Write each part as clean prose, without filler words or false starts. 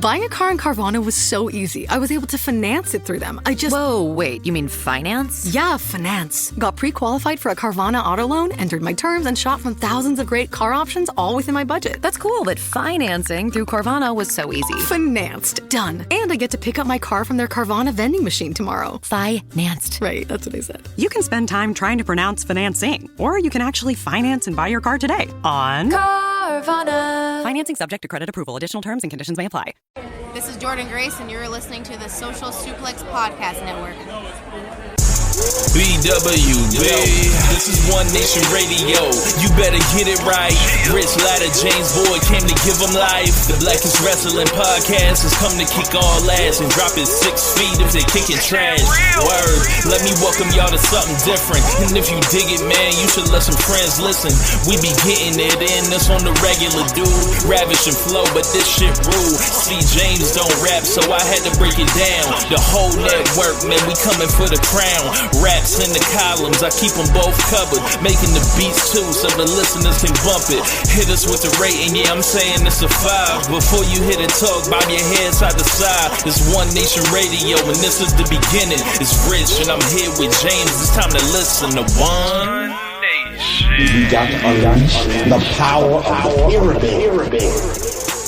Buying a car in Carvana was so easy. I was able to finance it through them. Whoa, wait, you mean finance? Yeah, finance. Got pre-qualified for a Carvana auto loan, entered my terms, and shot from thousands of great car options all within my budget. That's cool, but financing through Carvana was so easy. Financed. Done. And I get to pick up my car from their Carvana vending machine tomorrow. Financed. Right, that's what I said. You can spend time trying to pronounce financing, or you can actually finance and buy your car today on Carvana. Financing subject to credit approval. Additional terms and conditions may apply. This is Jordan Grace, and you're listening to the Social Suplex Podcast Network. BWB, this is One Nation Radio. You better get it right. Rich Latta, James Boyd came to give them life. The Blackest Wrestling Podcast has come to kick all ass and drop it 6 feet if they kicking trash. Word, let me welcome y'all to something different. And if you dig it, man, you should let some friends listen. We be getting it in, this on the regular dude. Ravish and flow, but this shit rude. See, James don't rap, so I had to break it down. The whole network, man, we coming for the crown. Raps in the columns, I keep them both covered. Making the beats too, so the listeners can bump it. Hit us with the rating, yeah, I'm saying it's a 5. Before you hit it, talk, bob your head side to side. It's One Nation Radio, and this is the beginning. It's Rich, and I'm here with James. It's time to listen to One Nation. We got to unleash the power of the pyramid.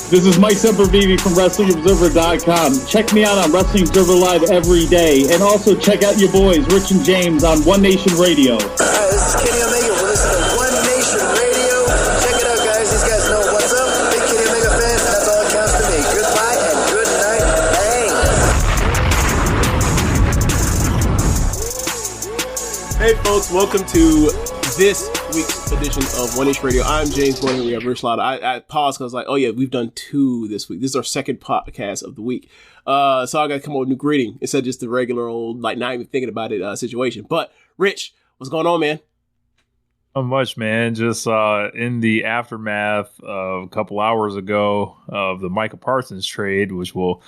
This is Mike Sempervive from WrestlingObserver.com. Check me out on Wrestling Observer Live every day. And also check out your boys, Rich and James, on One Nation Radio. This is Kenny Omega. We're listening to One Nation Radio. Check it out, guys. These guys know what's up. Big Kenny Omega fans, that's all that counts to me. Goodbye and good night. Bang. Hey, folks. Welcome to this week's edition of One Nation Radio. I'm James Boyd, and we have Rich Latta. I paused because I was like, oh yeah, we've done 2 this week. This is our second podcast of the week. So I got to come up with a new greeting instead of just the regular old, like, not even thinking about it situation. But, Rich, what's going on, man? Not much, man. Just in the aftermath of a couple hours ago of the Micah Parsons trade, which we'll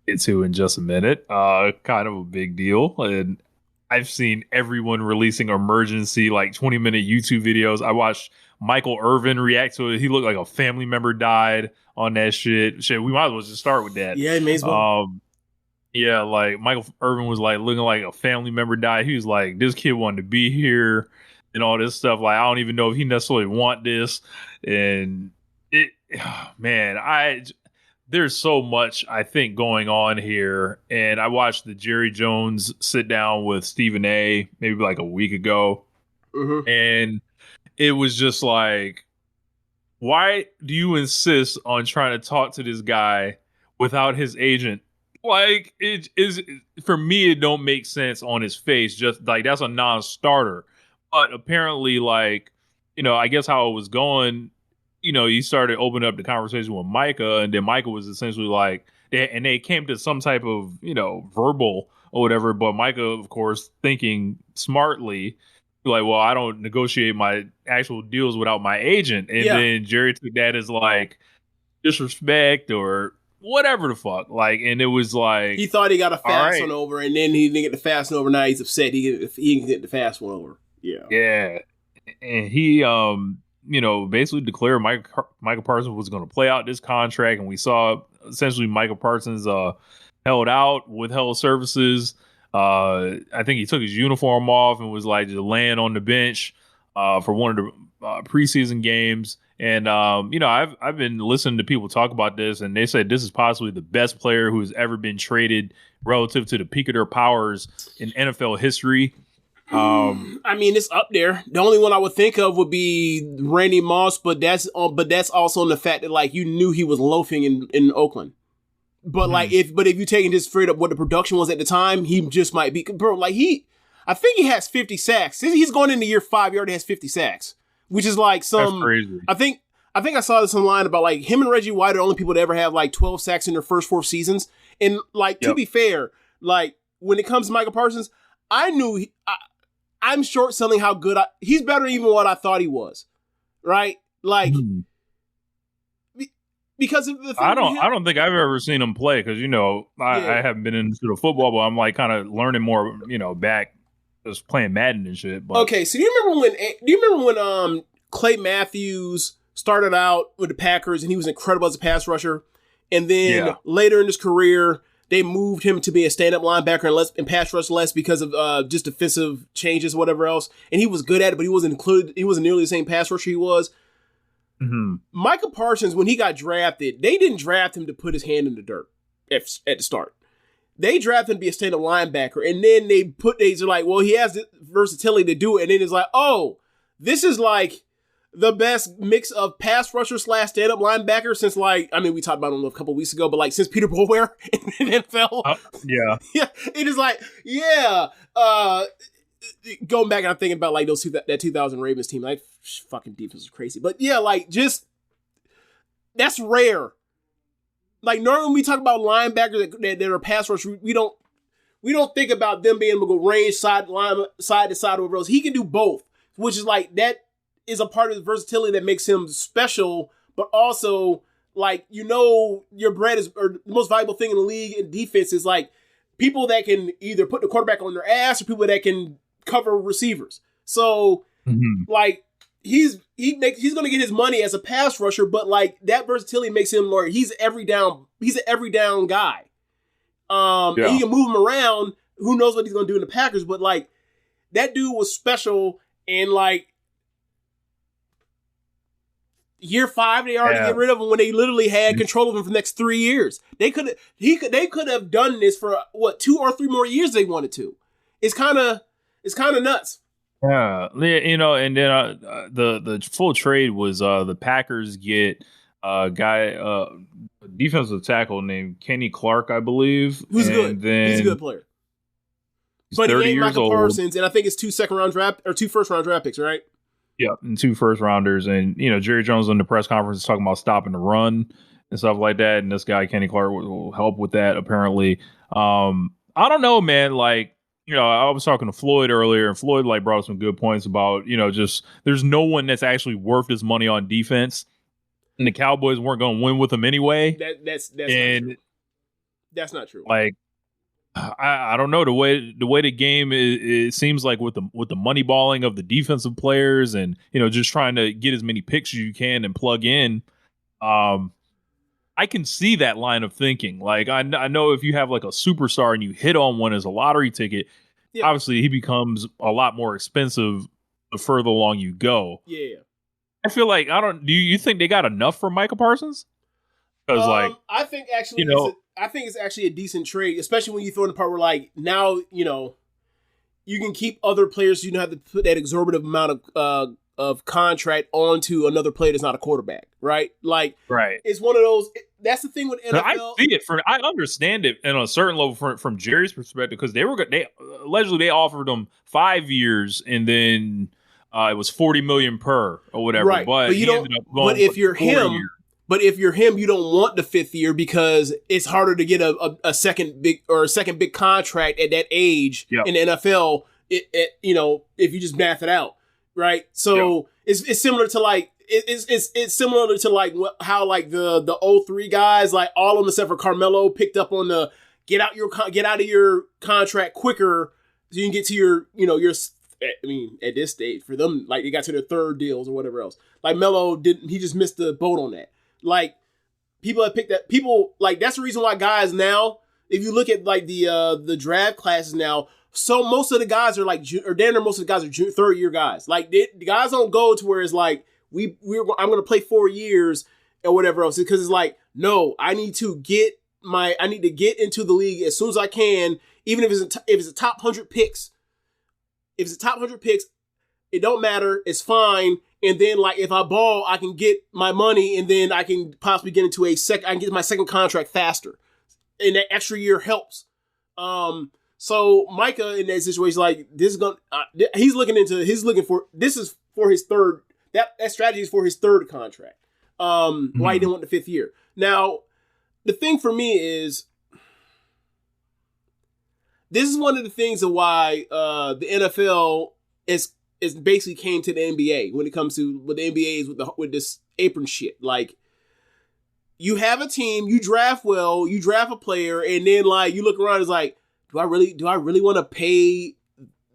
get to in just a minute. Kind of a big deal. And I've seen everyone releasing emergency, like 20-minute YouTube videos. I watched Michael Irvin react to it. He looked like a family member died on that shit. We might as well just start with that. Yeah, may as well. Yeah, like Michael Irvin was like looking like a family member died. He was like, this kid wanted to be here and all this stuff. Like, I don't even know if he necessarily want this. And it, man, there's so much, I think, going on here. And I watched the Jerry Jones sit down with Stephen A. maybe like a week ago. Mm-hmm. And it was just like, why do you insist on trying to talk to this guy without his agent? Like, it is, for me, it don't make sense on his face. Just like, that's a non-starter. But apparently, like, you know, I guess how it was going, you know, he started opening up the conversation with Micah, and then Micah was essentially like, they came to some type of, you know, verbal or whatever. But Micah, of course, thinking smartly, like, well, I don't negotiate my actual deals without my agent. And then Jerry took that as like disrespect or whatever the fuck. Like, and it was like, he thought he got a fast one over, and then he didn't get the fast one over. Now he's upset. He can get the fast one over. Yeah. And he, you know, basically declared Micah Parsons was going to play out this contract. And we saw essentially Micah Parsons held out, withheld services. I think he took his uniform off and was like just laying on the bench for one of the preseason games. And, you know, I've been listening to people talk about this, and they said this is possibly the best player who has ever been traded relative to the peak of their powers in NFL history. I mean, it's up there. The only one I would think of would be Randy Moss, but that's also in the fact that, like, you knew he was loafing in Oakland. But like, if you taking just straight up what the production was at the time, he just might be, bro. Like, I think he has 50 sacks. He's going into year 5. He already has 50 sacks, which is like some. That's crazy. I think I saw this online about like him and Reggie White are the only people to ever have like 12 sacks in their first 4 seasons. And like, to be fair, like when it comes to Micah Parsons, I knew I'm short selling how good he's better than even what I thought he was, right? Like, because of the thing I don't think I've ever seen him play, because, you know, I haven't been into the football, but I'm like kind of learning more, you know, back just playing Madden and shit. But. Okay, so do you remember when Clay Matthews started out with the Packers and he was incredible as a pass rusher, And then later in his career, they moved him to be a stand-up linebacker and pass rush less because of just defensive changes, whatever else. And he was good at it, but he wasn't nearly the same pass rusher he was. Mm-hmm. Micah Parsons, when he got drafted, they didn't draft him to put his hand in the dirt at the start. They drafted him to be a stand-up linebacker, and then they're like, well, he has the versatility to do it. And then it's like, oh, this is like the best mix of pass rusher / stand-up linebacker since we talked about him a couple weeks ago, but since Peter Boulware in the NFL. Yeah. It is like, going back and I'm thinking about that 2000 Ravens team, fucking defense was crazy. But yeah, that's rare. Normally when we talk about linebackers that are pass rush, we don't think about them being able to go range side to side over else. He can do both, which is that is a part of the versatility that makes him special, but also your bread is, or the most valuable thing in the league in defense is people that can either put the quarterback on their ass or people that can cover receivers. So he's going to get his money as a pass rusher, but that versatility makes him he's an every down guy. And you can move him around. Who knows what he's going to do in the Packers, but that dude was special. And year 5, they already get rid of him when they literally had control of him for the next 3 years. They could have done this for 2 or 3 more years they wanted to. It's kind of nuts. Yeah, and then the full trade was the Packers get a guy, defensive tackle named Kenny Clark, I believe. Who's good? He's a good player. But he ain't Micah Parsons, and I think it's 2 first-round draft picks, right? Yeah, and 2 first-rounders. And, Jerry Jones in the press conference is talking about stopping the run and stuff like that. And this guy, Kenny Clark, will help with that, apparently. I don't know, man. I was talking to Floyd earlier, and Floyd brought up some good points about, just there's no one that's actually worth his money on defense. And the Cowboys weren't going to win with him anyway. That's not true. That's not true. I don't know, the way the game is, it seems like with the money balling of the defensive players and just trying to get as many picks as you can and plug in. I can see that line of thinking. I know if you have a superstar and you hit on one as a lottery ticket, obviously he becomes a lot more expensive the further along you go. Yeah. I feel do you think they got enough for Micah Parsons? Because I think actually I think it's actually a decent trade, especially when you throw in the part where now, you can keep other players, so you don't have to put that exorbitant amount of contract onto another player that's not a quarterback, right? Right. It's one of those. That's the thing with NFL. I see it. I understand it on a certain level from Jerry's perspective, because they allegedly they offered him 5 years and then it was $40 million per or whatever. Right. But you don't. But if you're him. Years. But if you're him, you don't want the 5th year because it's harder to get a second big contract at that age in the NFL. If you just math it out, right? So it's similar to it's similar to how the 03 guys, all of them except for Carmelo, picked up on the get out of your contract quicker so you can get to your at this stage for them, they got to their 3rd deals or whatever else. Melo didn't, he just missed the boat on that. People have picked that. People that's the reason why guys now, if you look at the draft classes now, so most of the guys are most of the guys are 3rd year guys. The guys don't go to where it's I'm going to play 4 years or whatever else, because it's no, I need to get into the league as soon as I can, even if it's a top 100 picks. If it's a top 100 picks, it don't matter. It's fine. And then if I ball, I can get my money, and then I can possibly get into I can get my second contract faster. And that extra year helps. So Micah in that situation, this is he's looking for his 3rd, that strategy is for his 3rd contract. Why he didn't want the 5th year. Now, the thing for me is, this is one of the things of why the NFL is basically came to the NBA when it comes to what the NBA is with this apron shit. You have a team, you draft well, you draft a player, and then you look around, it's do I really want to pay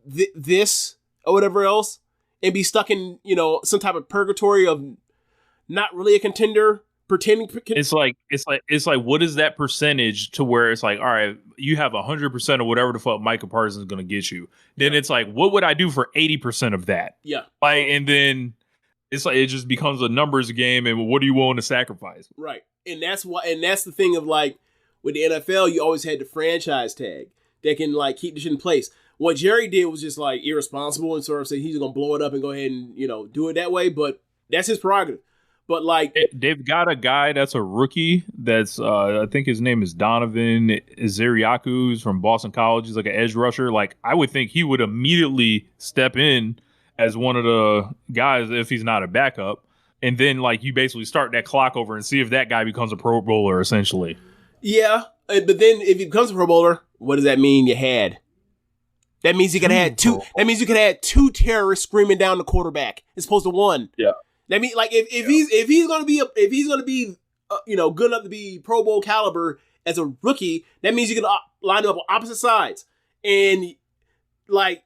this or whatever else and be stuck in some type of purgatory of not really a contender pretending. It's like what is that percentage to where it's like, all right, you have 100% of whatever the fuck Micah Parsons is going to get you. Then it's like, what would I do for 80% of that? Yeah. Like, and then it's like, it just becomes a numbers game. And what are you willing to sacrifice? Right. And that's the thing of like, with the NFL, you always had the franchise tag that can like keep the shit in place. What Jerry did was just like irresponsible and sort of said he's going to blow it up and go ahead and, do it that way. But that's his prerogative. But like, they've got a guy that's a rookie. That's I think his name is Donovan Iziriaku, who's from Boston College. He's like an edge rusher. Like, I would think he would immediately step in as one of the guys if he's not a backup. And then like you basically start that clock over and see if that guy becomes a Pro Bowler essentially. Yeah, but then if he becomes a Pro Bowler, what does that mean? That means you could have two. That means you could have two terrorists screaming down the quarterback as opposed to one. Yeah. That means like if he's gonna be good enough to be Pro Bowl caliber as a rookie, that means you can line up on opposite sides, and like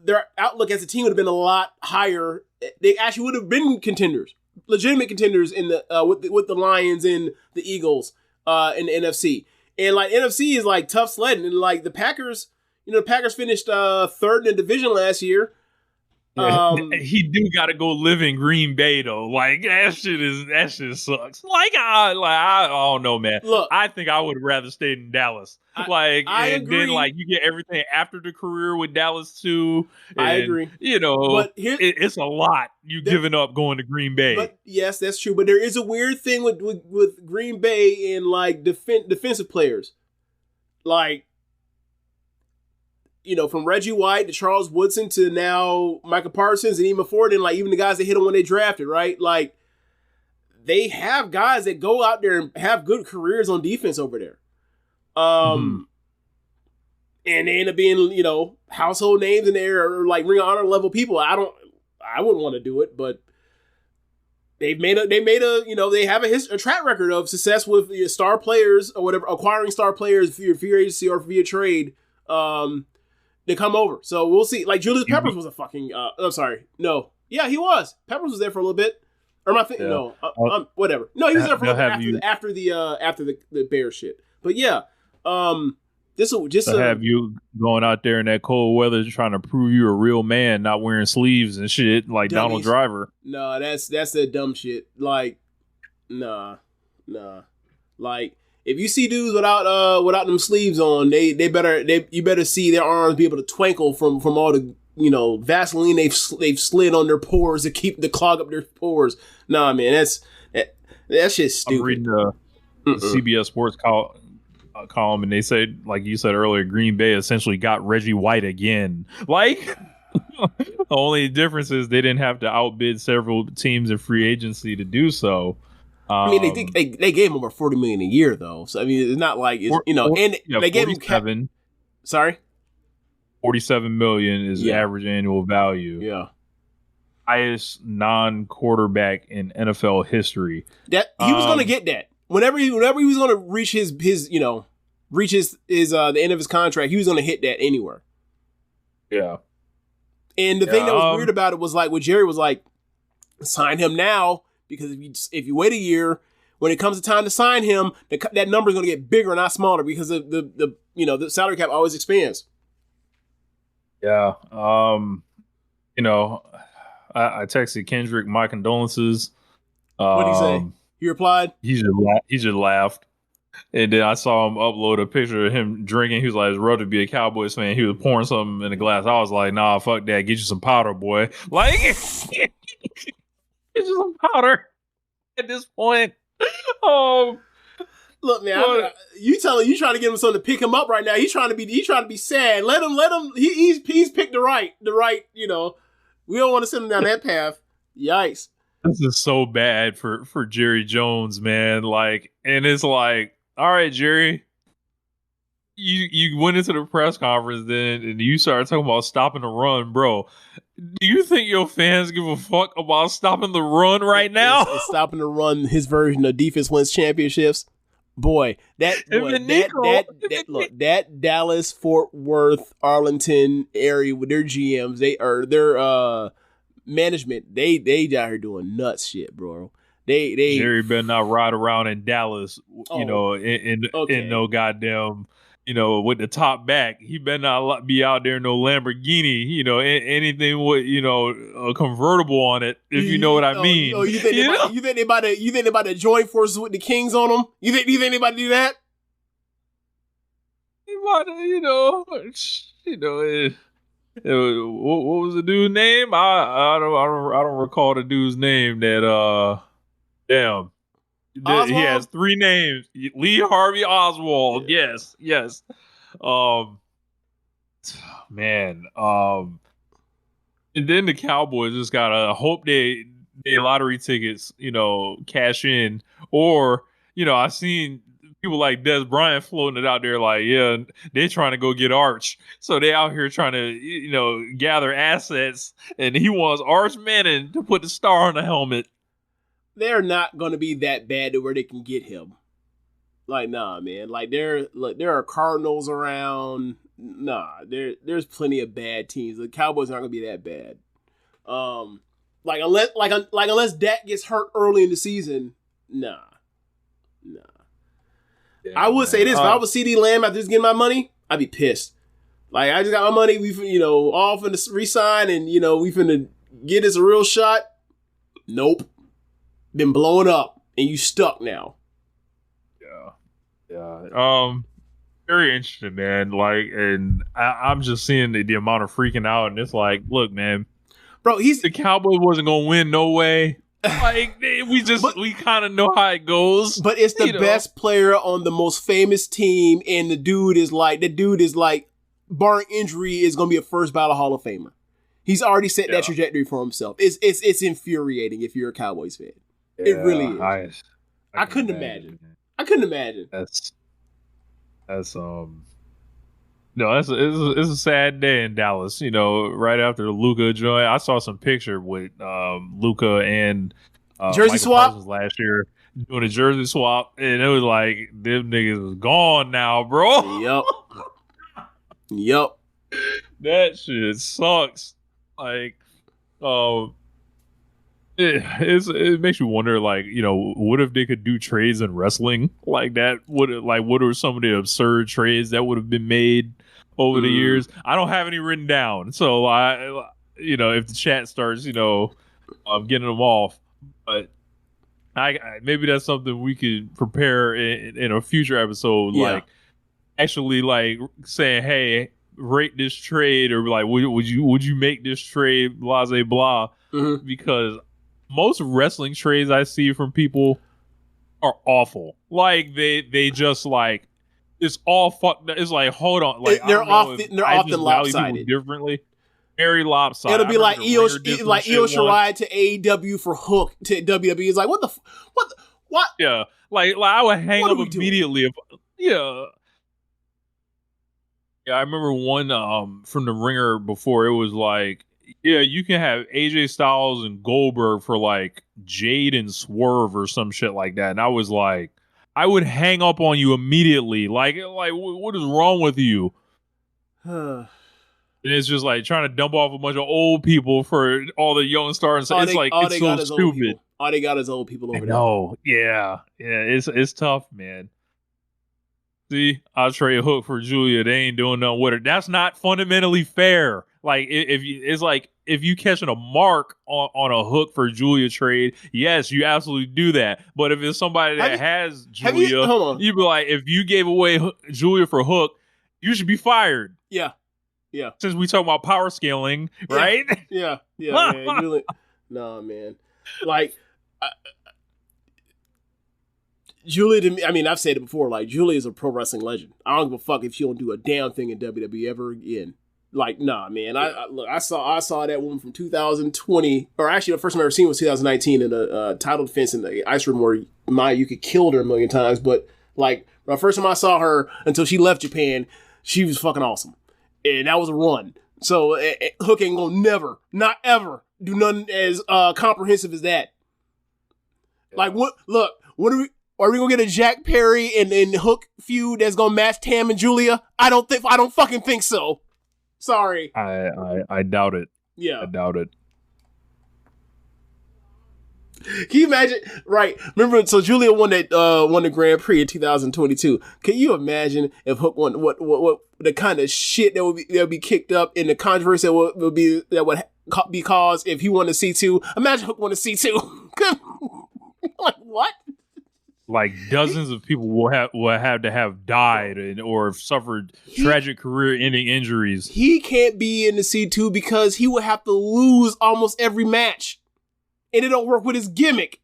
their outlook as a team would have been a lot higher. They actually would have been contenders, legitimate contenders in the with the Lions and the Eagles in the NFC. And like NFC is like tough sledding, and like the Packers. The Packers finished third in the division last year. He do got to go live in Green Bay though. Like that shit sucks. Like I don't know, man. Look, I think I would rather stay in Dallas. I agree. Then like you get everything after the career with Dallas too. And, I agree. But it's a lot you giving up going to Green Bay. But yes, that's true. But there is a weird thing with Green Bay and like defensive players, like. From Reggie White to Charles Woodson to now Micah Parsons and even before then, like even the guys that hit him when they drafted, right? Like they have guys that go out there and have good careers on defense over there. And they end up being, household names in there or like Ring of Honor level people. I wouldn't want to do it, but they have a track record of success with star players or whatever, acquiring star players via agency or via trade. They come over. So we'll see. Like Julius Peppers was a fucking I'm sorry. No. Yeah, he was. Peppers was there for a little bit. Or am I thinking no. Whatever. No, he was there for a little bit after the Bears shit. But yeah. This will just have you going out there in that cold weather trying to prove you're a real man, not wearing sleeves and shit like dummies. Donald Driver. No, that's the dumb shit. Like, nah. Like if you see dudes without them sleeves on, you better see their arms be able to twinkle from all the Vaseline they've slid on their pores to clog up their pores. Nah, man, that shit's stupid. I'm reading the CBS Sports column, and they said, like you said earlier, Green Bay essentially got Reggie White again. Like the only difference is they didn't have to outbid several teams in free agency to do so. I mean, they gave him over $40 million a year, though. So I mean, it's not like and they gave him Sorry, $47 million is the average annual value. Yeah, highest non-quarterback in NFL history. That he was going to get that whenever he was going to reach his the end of his contract, he was going to hit that anywhere. Yeah, and the thing that was weird about it was like what Jerry was like, sign him now. Because if you wait a year, when it comes to time to sign him, that number is going to get bigger, not smaller, because the salary cap always expands. Yeah, I texted Kendrick my condolences. What did he say? He replied. He just laughed, and then I saw him upload a picture of him drinking. He was like, "It's rough to be a Cowboys fan." He was pouring something in a glass. I was like, "Nah, fuck that. Get you some powder, boy." Like. It's just some powder at this point. Look, man, you trying to get him something to pick him up right now. He's trying to be sad. Let him. He's picked the right. We don't want to send him down that path. Yikes! This is so bad for Jerry Jones, man. Like, and it's like, all right, Jerry. You went into the press conference then, and you started talking about stopping the run, bro. Do you think your fans give a fuck about stopping the run right now? It's stopping the run, his version of defense wins championships. Boy, that Dallas, Fort Worth, Arlington area with their GMs, their management, they out here doing nuts shit, bro. Jerry better not ride around in Dallas, in no goddamn, with the top back. He better not be out there in no Lamborghini, anything with, a convertible on it, if you know what I mean. You think they about to join forces with the Kings on them? You think they about to do that? What was the dude's name? I don't recall the dude's name. That damn, he has 3 names. Lee Harvey Oswald. Yeah. Yes. Man. And then the Cowboys just gotta hope they lottery tickets, cash in, or I seen people like Des Bryant floating it out there like, yeah, they're trying to go get Arch. So they out here trying to, gather assets, and he wants Arch Manning to put the star on the helmet. They're not going to be that bad to where they can get him. Like, nah, man. Like, there are Cardinals around. Nah, there's plenty of bad teams. The Cowboys aren't going to be that bad. Unless Dak gets hurt early in the season, nah. Yeah, I would say this: if I was CD Lamb after just getting my money, I'd be pissed. Like, I just got my money. We, all finna resign, and we finna get us a real shot. Nope, been blown up, and you stuck now. Yeah. Very interesting, man. Like, and I'm just seeing the amount of freaking out, and it's like, look, man, bro, the Cowboys wasn't gonna win no way. Like, we kind of know how it goes. But it's the best player on the most famous team, and the dude is like, barring injury, is going to be a first ballot Hall of Famer. He's already set that trajectory for himself. It's infuriating if you're a Cowboys fan. It really is. I couldn't imagine. I couldn't imagine. It's a sad day in Dallas. Right after the Luka joint, I saw some picture with Luka and jersey Micah swap Parsons last year doing a jersey swap, and it was like them niggas is gone now, bro. Yep. That shit sucks. Like, it makes you wonder, like, what if they could do trades in wrestling like that? What are some of the absurd trades that would have been made over the years? I don't have any written down, so if the chat starts, getting them off, but I maybe that's something we could prepare in a future episode, like actually like saying, hey, rate this trade, or like would you make this trade, blah blah blah, because most wrestling trades I see from people are awful. Like they just like, it's all fucked. It's like, hold on, like they're often lopsided. Differently, very lopsided. It'll be like Io Shirai to AEW for Hook to WWE. It's like, what? Yeah, like I would hang up immediately. Yeah, I remember one from the Ringer before. It was like, yeah, you can have AJ Styles and Goldberg for like Jade and Swerve or some shit like that. And I was like, I would hang up on you immediately. Like what is wrong with you? And it's just like trying to dump off a bunch of old people for all the young stars. It's so stupid. All they got is old people over there. No, yeah, it's tough, man. See, I'll trade Hook for Julia. They ain't doing nothing with her. That's not fundamentally fair. Like, if you catching a mark on a Hook for Julia trade, yes, you absolutely do that. But if it's somebody that has Julia, you'd be like, if you gave away Julia for Hook, you should be fired. Yeah. Since we talk about power scaling, right? Yeah. Man. Julia, no, man. Like, Julia, to me, I mean, I've said it before. Like, Julia is a pro wrestling legend. I don't give a fuck if she don't do a damn thing in WWE ever again. Like, nah, man. I saw that one from 2020, or actually the first time I ever seen was 2019 in a title defense in the ice room where Maya Yuki killed her a million times. But like, the first time I saw her until she left Japan, she was fucking awesome, and that was a run. So Hook ain't gonna never, not ever, do nothing as comprehensive as that. Like, what? Look, what are we gonna get a Jack Perry and Hook feud that's gonna match Tam and Julia? I don't fucking think so. Sorry. I doubt it. Yeah. I doubt it. Can you imagine? Right. Remember, so Julia won the Grand Prix in 2022. Can you imagine if Hook won what the kind of shit that would be kicked up in the controversy that would be caused if he won the C2? Imagine Hook won the C2. Like what? Like dozens of people will have to have died or have suffered tragic career-ending injuries. He can't be in the C2 because he would have to lose almost every match. And it don't work with his gimmick.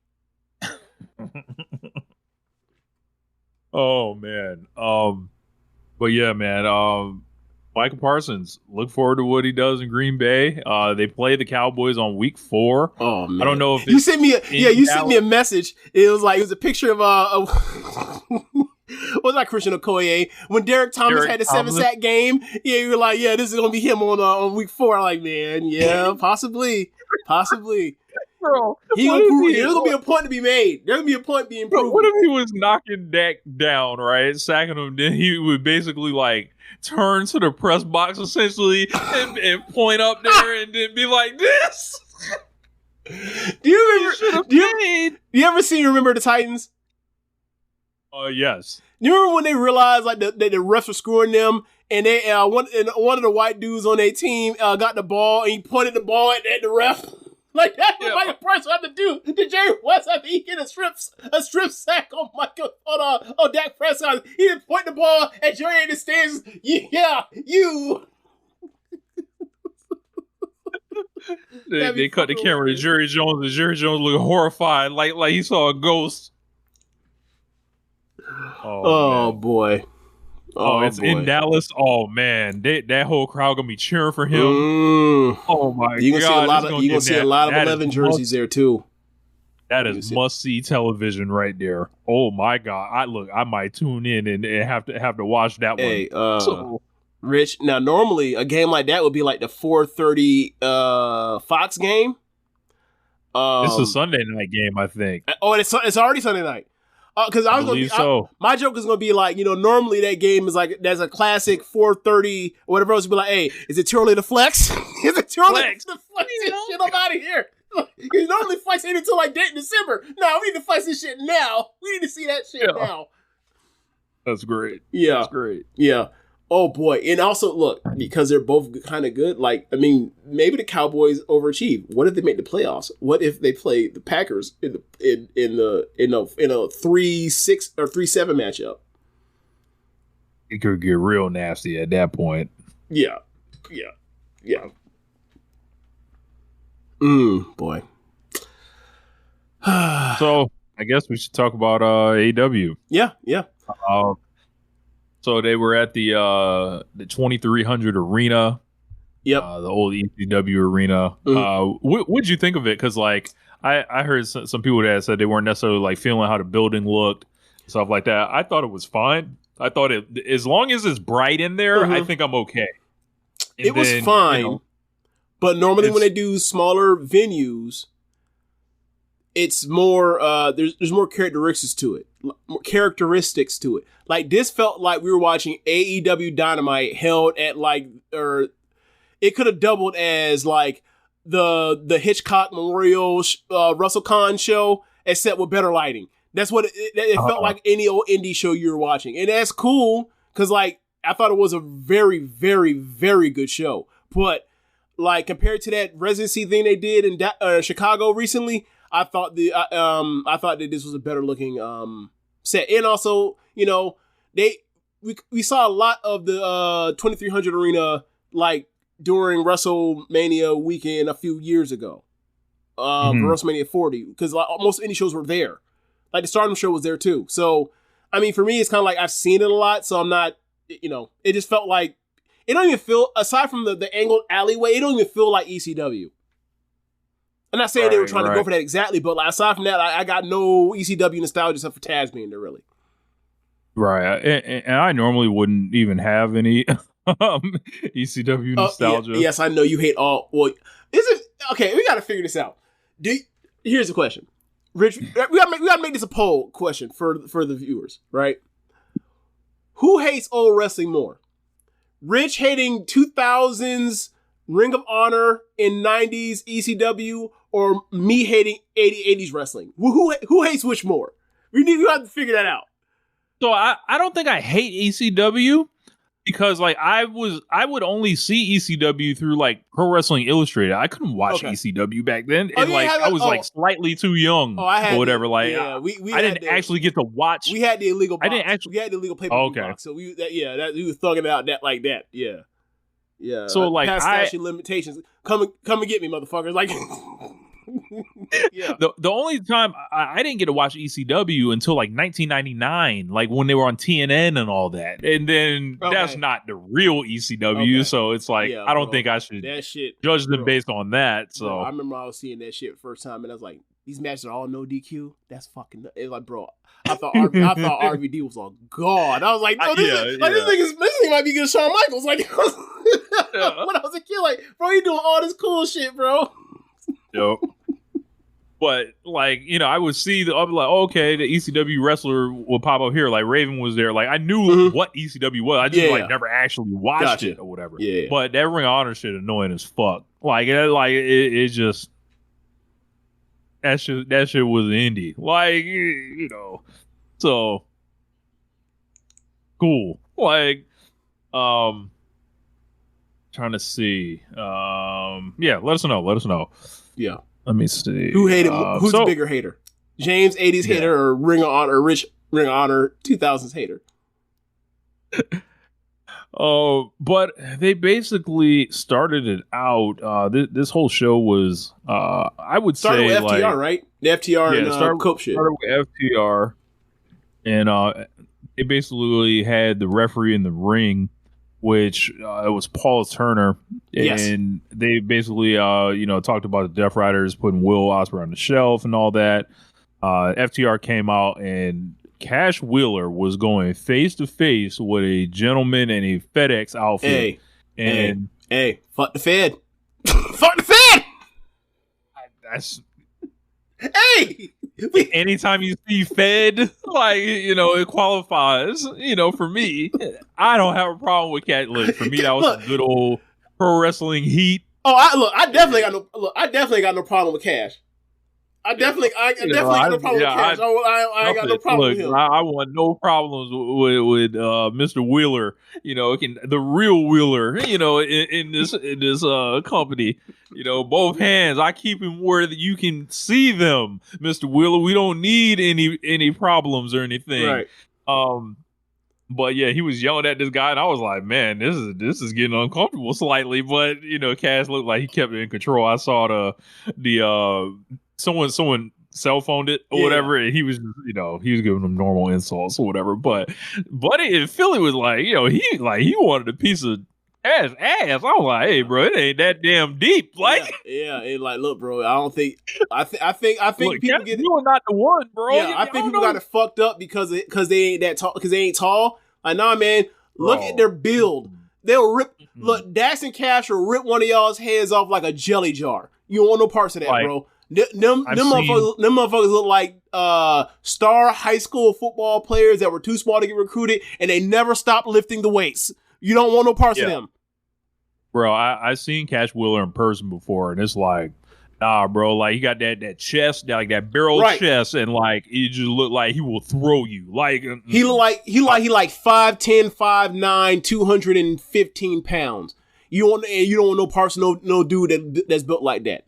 Oh man. But yeah, man. Micah Parsons. Look forward to what he does in Green Bay. They play the Cowboys on week 4. Oh man. I don't know if you sent me a message. It was a picture of was that Christian Okoye when Derek Thomas had the 7-sack game? Yeah, you were like, yeah, this is gonna be him on week 4. I'm like, man, yeah, possibly. Bro, there's gonna be a point to be made. There's gonna be a point being proven. Bro, what if he was knocking Dak down, right? Sacking him, then he would basically like turn to the press box essentially and point up there and then be like this. Do you ever remember the Titans? Yes. You remember when they realized like the refs were screwing them, and they one of the white dudes on their team got the ball and he pointed the ball at the ref. Like that's what Micah Parsons had to do. Did Jerry West have to get a strip sack on Dak Prescott? He didn't point the ball at Jerry in the stands. Yeah, you. They cut the camera to Jerry Jones, and Jerry Jones looked horrified, like he saw a ghost. Oh boy. Oh, it's boy. In Dallas. Oh man, that whole crowd gonna be cheering for him. Oh my god! You gonna see a lot of 11 jerseys there too. That is must see television right there. Oh my god! I might tune in and have to watch that one. Rich. Now normally a game like that would be like the 4:30 Fox game. It's a Sunday night game, I think. Oh, it's already Sunday night. Because I was gonna be, my joke is gonna be like, normally that game is like there's a classic 4:30 or whatever else. Be like, hey, is it too early to flex? Is it too early to flex this shit? I'm out of here. You normally flex it until like date in December. No, we need to flex this shit now. We need to see that shit now. That's great. Yeah, that's great. Yeah. Oh boy, and also look, because they're both kind of good. Like, I mean, maybe the Cowboys overachieve. What if they make the playoffs? What if they play the Packers in a 3-6 or 3-7 matchup? It could get real nasty at that point. Yeah. Boy. So I guess we should talk about AEW. Yeah. So they were at the 2300 arena. Yep. The old ECW arena. What'd you think of it? Because like I heard some people that said they weren't necessarily like feeling how the building looked, stuff like that. I thought it was fine. I thought as long as it's bright in there, I think I'm okay. And it was fine. But normally when they do smaller venues, it's more there's more characteristics to it. Like this felt like we were watching AEW Dynamite held at like, or it could have doubled as like the Hitchcock Memorial Russell Kahn show, except with better lighting. That's what it felt like, any old indie show you were watching. And that's cool because like I thought it was a very, very, very good show. But like compared to that residency thing they did in Chicago recently, I thought that this was a better looking set. And also, we saw a lot of the 2300 arena like during WrestleMania weekend a few years ago, for WrestleMania 40, because like, most indie shows were there. Like the Stardom show was there too. So, I mean, for me, it's kind of like I've seen it a lot, so I'm not, it just felt like, it don't even feel, aside from the angled alleyway, it don't even feel like ECW. I'm not saying they were trying to go for that exactly, but like, aside from that, I got no ECW nostalgia except for Taz being there, really. Right. And I normally wouldn't even have any ECW nostalgia. Yes, I know you hate all. Well, is it okay? We got to figure this out. Here's the question, Rich. We got to make this a poll question for the viewers, right? Who hates old wrestling more? Rich hating 2000s Ring of Honor in 90s ECW, or me hating 80s wrestling? Who hates which more? You have to figure that out. So I don't think I hate ECW because like I would only see ECW through like Pro Wrestling Illustrated. I couldn't watch ECW back then, and I was like slightly too young or whatever. Like I didn't actually get to watch. We had the illegal box. We had the illegal pay-per-view box. So we were thugging it out like that. Yeah. Yeah. So like past statute limitations. Come and get me, motherfuckers. Like yeah. The only time I didn't get to watch ECW until like 1999, like when they were on TNN and all that. And then that's not the real ECW, so it's like I don't think I should judge them based on that. So bro, I remember I was seeing that shit first time, and I was like, these matches are all no DQ. That's fucking. It's like, bro, I thought RVD was on God. I was like, no, this thing might be good. Shawn Michaels, like when I was a kid, like, bro, you doing all this cool shit, bro. Yep. But like, I would see I'd be like, okay, the ECW wrestler will pop up here. Like Raven was there. Like I knew what ECW was. I just like never actually watched it or whatever. Yeah. But that Ring of Honor shit annoying as fuck. Like it just that shit was indie. Like so cool. Like trying to see. Let us know. Yeah. Let me see. Who hated? Who's the bigger hater? James 80s hater or Ring of Honor, Rich Ring of Honor 2000s hater? But they basically started it out. This whole show was, I would started say, with FTR, right? The FTR and Cope shit. Started with FTR, and they basically had the referee in the ring, which it was Paul Turner, and they basically talked about the Death Riders putting Will Ospreay on the shelf and all that. FTR came out, and Cash Wheeler was going face to face with a gentleman in a FedEx outfit. Hey, fuck the Fed. Fuck the Fed. That's hey. Anytime you see Fed, like, it qualifies, for me. I don't have a problem with Cat. Look, for me, that was some good old pro wrestling heat. Oh, I definitely got no problem with Cash. I definitely got no problem with Cash. I ain't got no problem with him. I want no problems with Mr. Wheeler. The real Wheeler. In this company. Both hands. I keep him where you can see them, Mr. Wheeler. We don't need any problems or anything. Right. But yeah, he was yelling at this guy, and I was like, man, this is getting uncomfortable slightly. But Cash looked like he kept it in control. I saw the someone cell phoned it or whatever, and he was he was giving them normal insults or whatever. But Buddy in Philly was like, he wanted a piece of ass. I was like, hey, bro, it ain't that damn deep. Like, and like, look, bro, I don't think I think look, people get you are not the one, bro. Yeah, I think people got it fucked up because they ain't that tall, because they ain't tall. Like, nah, man, look at their build. They'll rip. Look, Dax and Cash will rip one of y'all's heads off like a jelly jar. You don't want no parts of that, bro. Them motherfuckers look like star high school football players that were too small to get recruited, and they never stopped lifting the weights. You don't want no parts of them. Bro, I've seen Cash Wheeler in person before, and it's like, nah, bro, like he got that chest, like that barrel chest, and like he just look like he will throw you. Like he like 5'10", 5'9", 215 pounds. You don't want no parts of no dude that's built like that.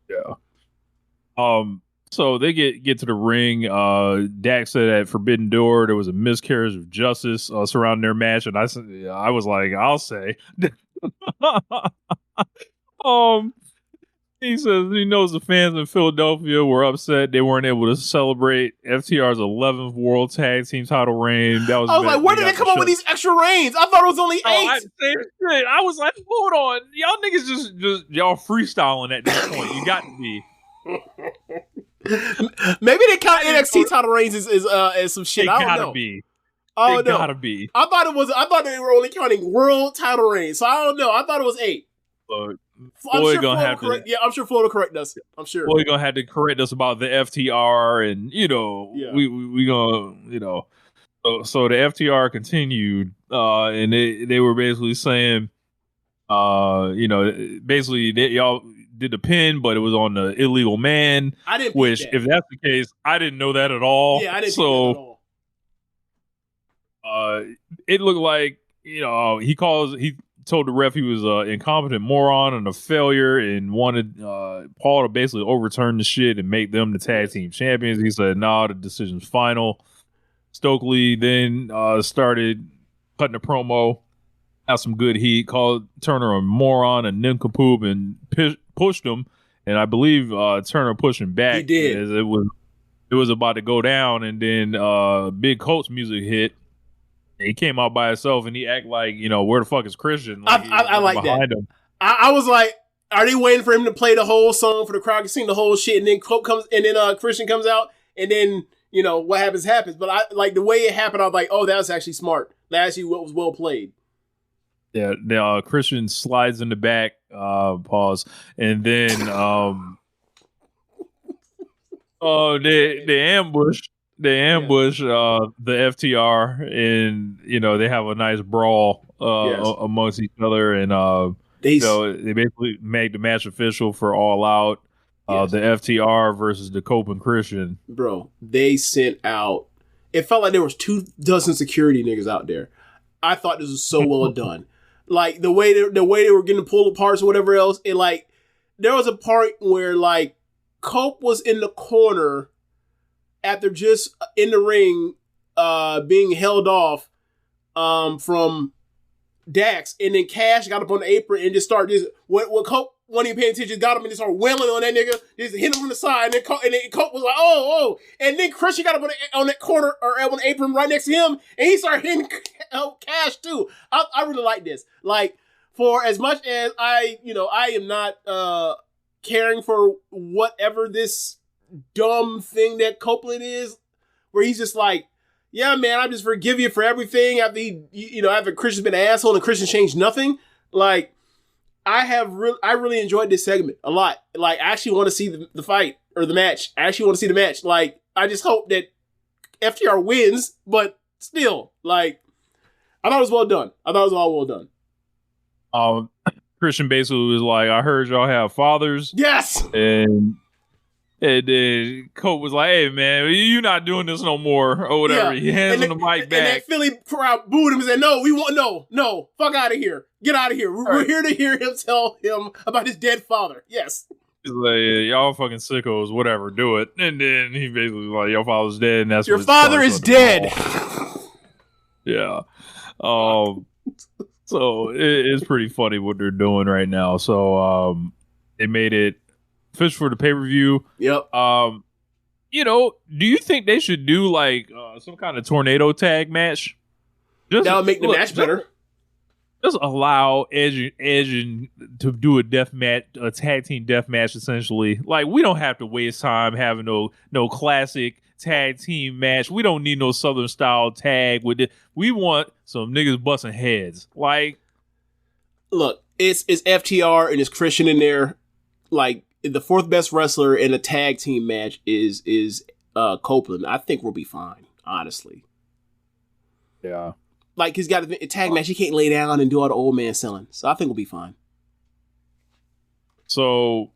Yeah. So they get to the ring. Dax said at Forbidden Door there was a miscarriage of justice surrounding their match, and I was like, I'll say. He says he knows the fans in Philadelphia were upset they weren't able to celebrate FTR's 11th World Tag Team title reign. I was like, where did they come up with these extra reigns? I thought it was only 8. I was like, hold on, y'all niggas just y'all freestyling at this point. You got to be. Maybe they count NXT title reigns as some shit. I don't know. Be. Oh, they gotta be. I thought they were only counting world title reigns. So I don't know. I thought it was 8. I'm sure Flo will correct us. I'm sure. Boy, gonna have to correct us about the FTR, and we gonna So the FTR continued, and they were basically saying, basically y'all did the pin, but it was on the illegal man. I didn't. Which, if that's the case, I didn't know that at all. Yeah, I didn't know that at all. It looked like he told the ref he was an incompetent moron and a failure, and wanted Paul to basically overturn the shit and make them the tag team champions. He said, "Nah, the decision's final." Stokely then started cutting a promo. Had some good heat, called Turner a moron and nincompoop, and pushed him. And I believe Turner pushed him back. He did. As it was about to go down, and then Big Colt's music hit. He came out by himself, and he act like, where the fuck is Christian? Like, I like that. Him. I was like, are they waiting for him to play the whole song for the crowd to sing the whole shit, and then Colt comes, and then Christian comes out, and then what happens. But I like the way it happened. I was like, oh, that was actually smart. That actually was well played. Yeah, now Christian slides in the back, pause, and then they ambush the FTR, and they have a nice brawl amongst each other, and they basically make the match official for All Out. The FTR versus the Cope and Christian. Bro, they sent out. It felt like there was 24 security niggas out there. I thought this was so well done. Like the way they were getting pulled apart or whatever else. It like there was a part where like Cope was in the corner after just in the ring being held off from Dax, and then Cash got up on the apron and just started what Cope wasn't even paying attention, got him and just started wailing on that nigga, just hit him from the side, and then Cope was like, oh, and then Christian got up on that corner or on the apron right next to him, and he started hitting Cash too. I really like this. Like, for as much as I am not caring for whatever this dumb thing that Copeland is, where he's just like, yeah, man, I just forgive you for everything after Christian's been an asshole and Christian changed nothing. Like, I really enjoyed this segment a lot. Like, I actually want to see the fight or the match. I actually want to see the match. Like, I just hope that FTR wins, but still, like, I thought it was well done. I thought it was all well done. Christian basically was like, I heard y'all have fathers. Yes! And then Cope was like, hey, man, you're not doing this no more, or whatever. Yeah. He hands him the mic back. And that Philly crowd booed him and said, no, fuck out of here. Get out of here. We're here to hear him tell him about his dead father. Yes. He's like, y'all fucking sickos, whatever, do it. And then he basically was like, your father's dead, and that's your father is dead. Yeah. So it's pretty funny what they're doing right now. So they made it official for the pay-per-view. Yep. Do you think they should do like some kind of tornado tag match? That would make the match better. Just allow Edge to do a death match, a tag team death match, essentially. Like, we don't have to waste time having no classic tag team match. We don't need no Southern style tag with it. We want some niggas busting heads. Like, look, it's FTR and it's Christian in there. Like, the fourth best wrestler in a tag team match is Copeland. I think we'll be fine, honestly. Yeah. Like, he's got a tag match. He can't lay down and do all the old man selling. So I think we'll be fine. So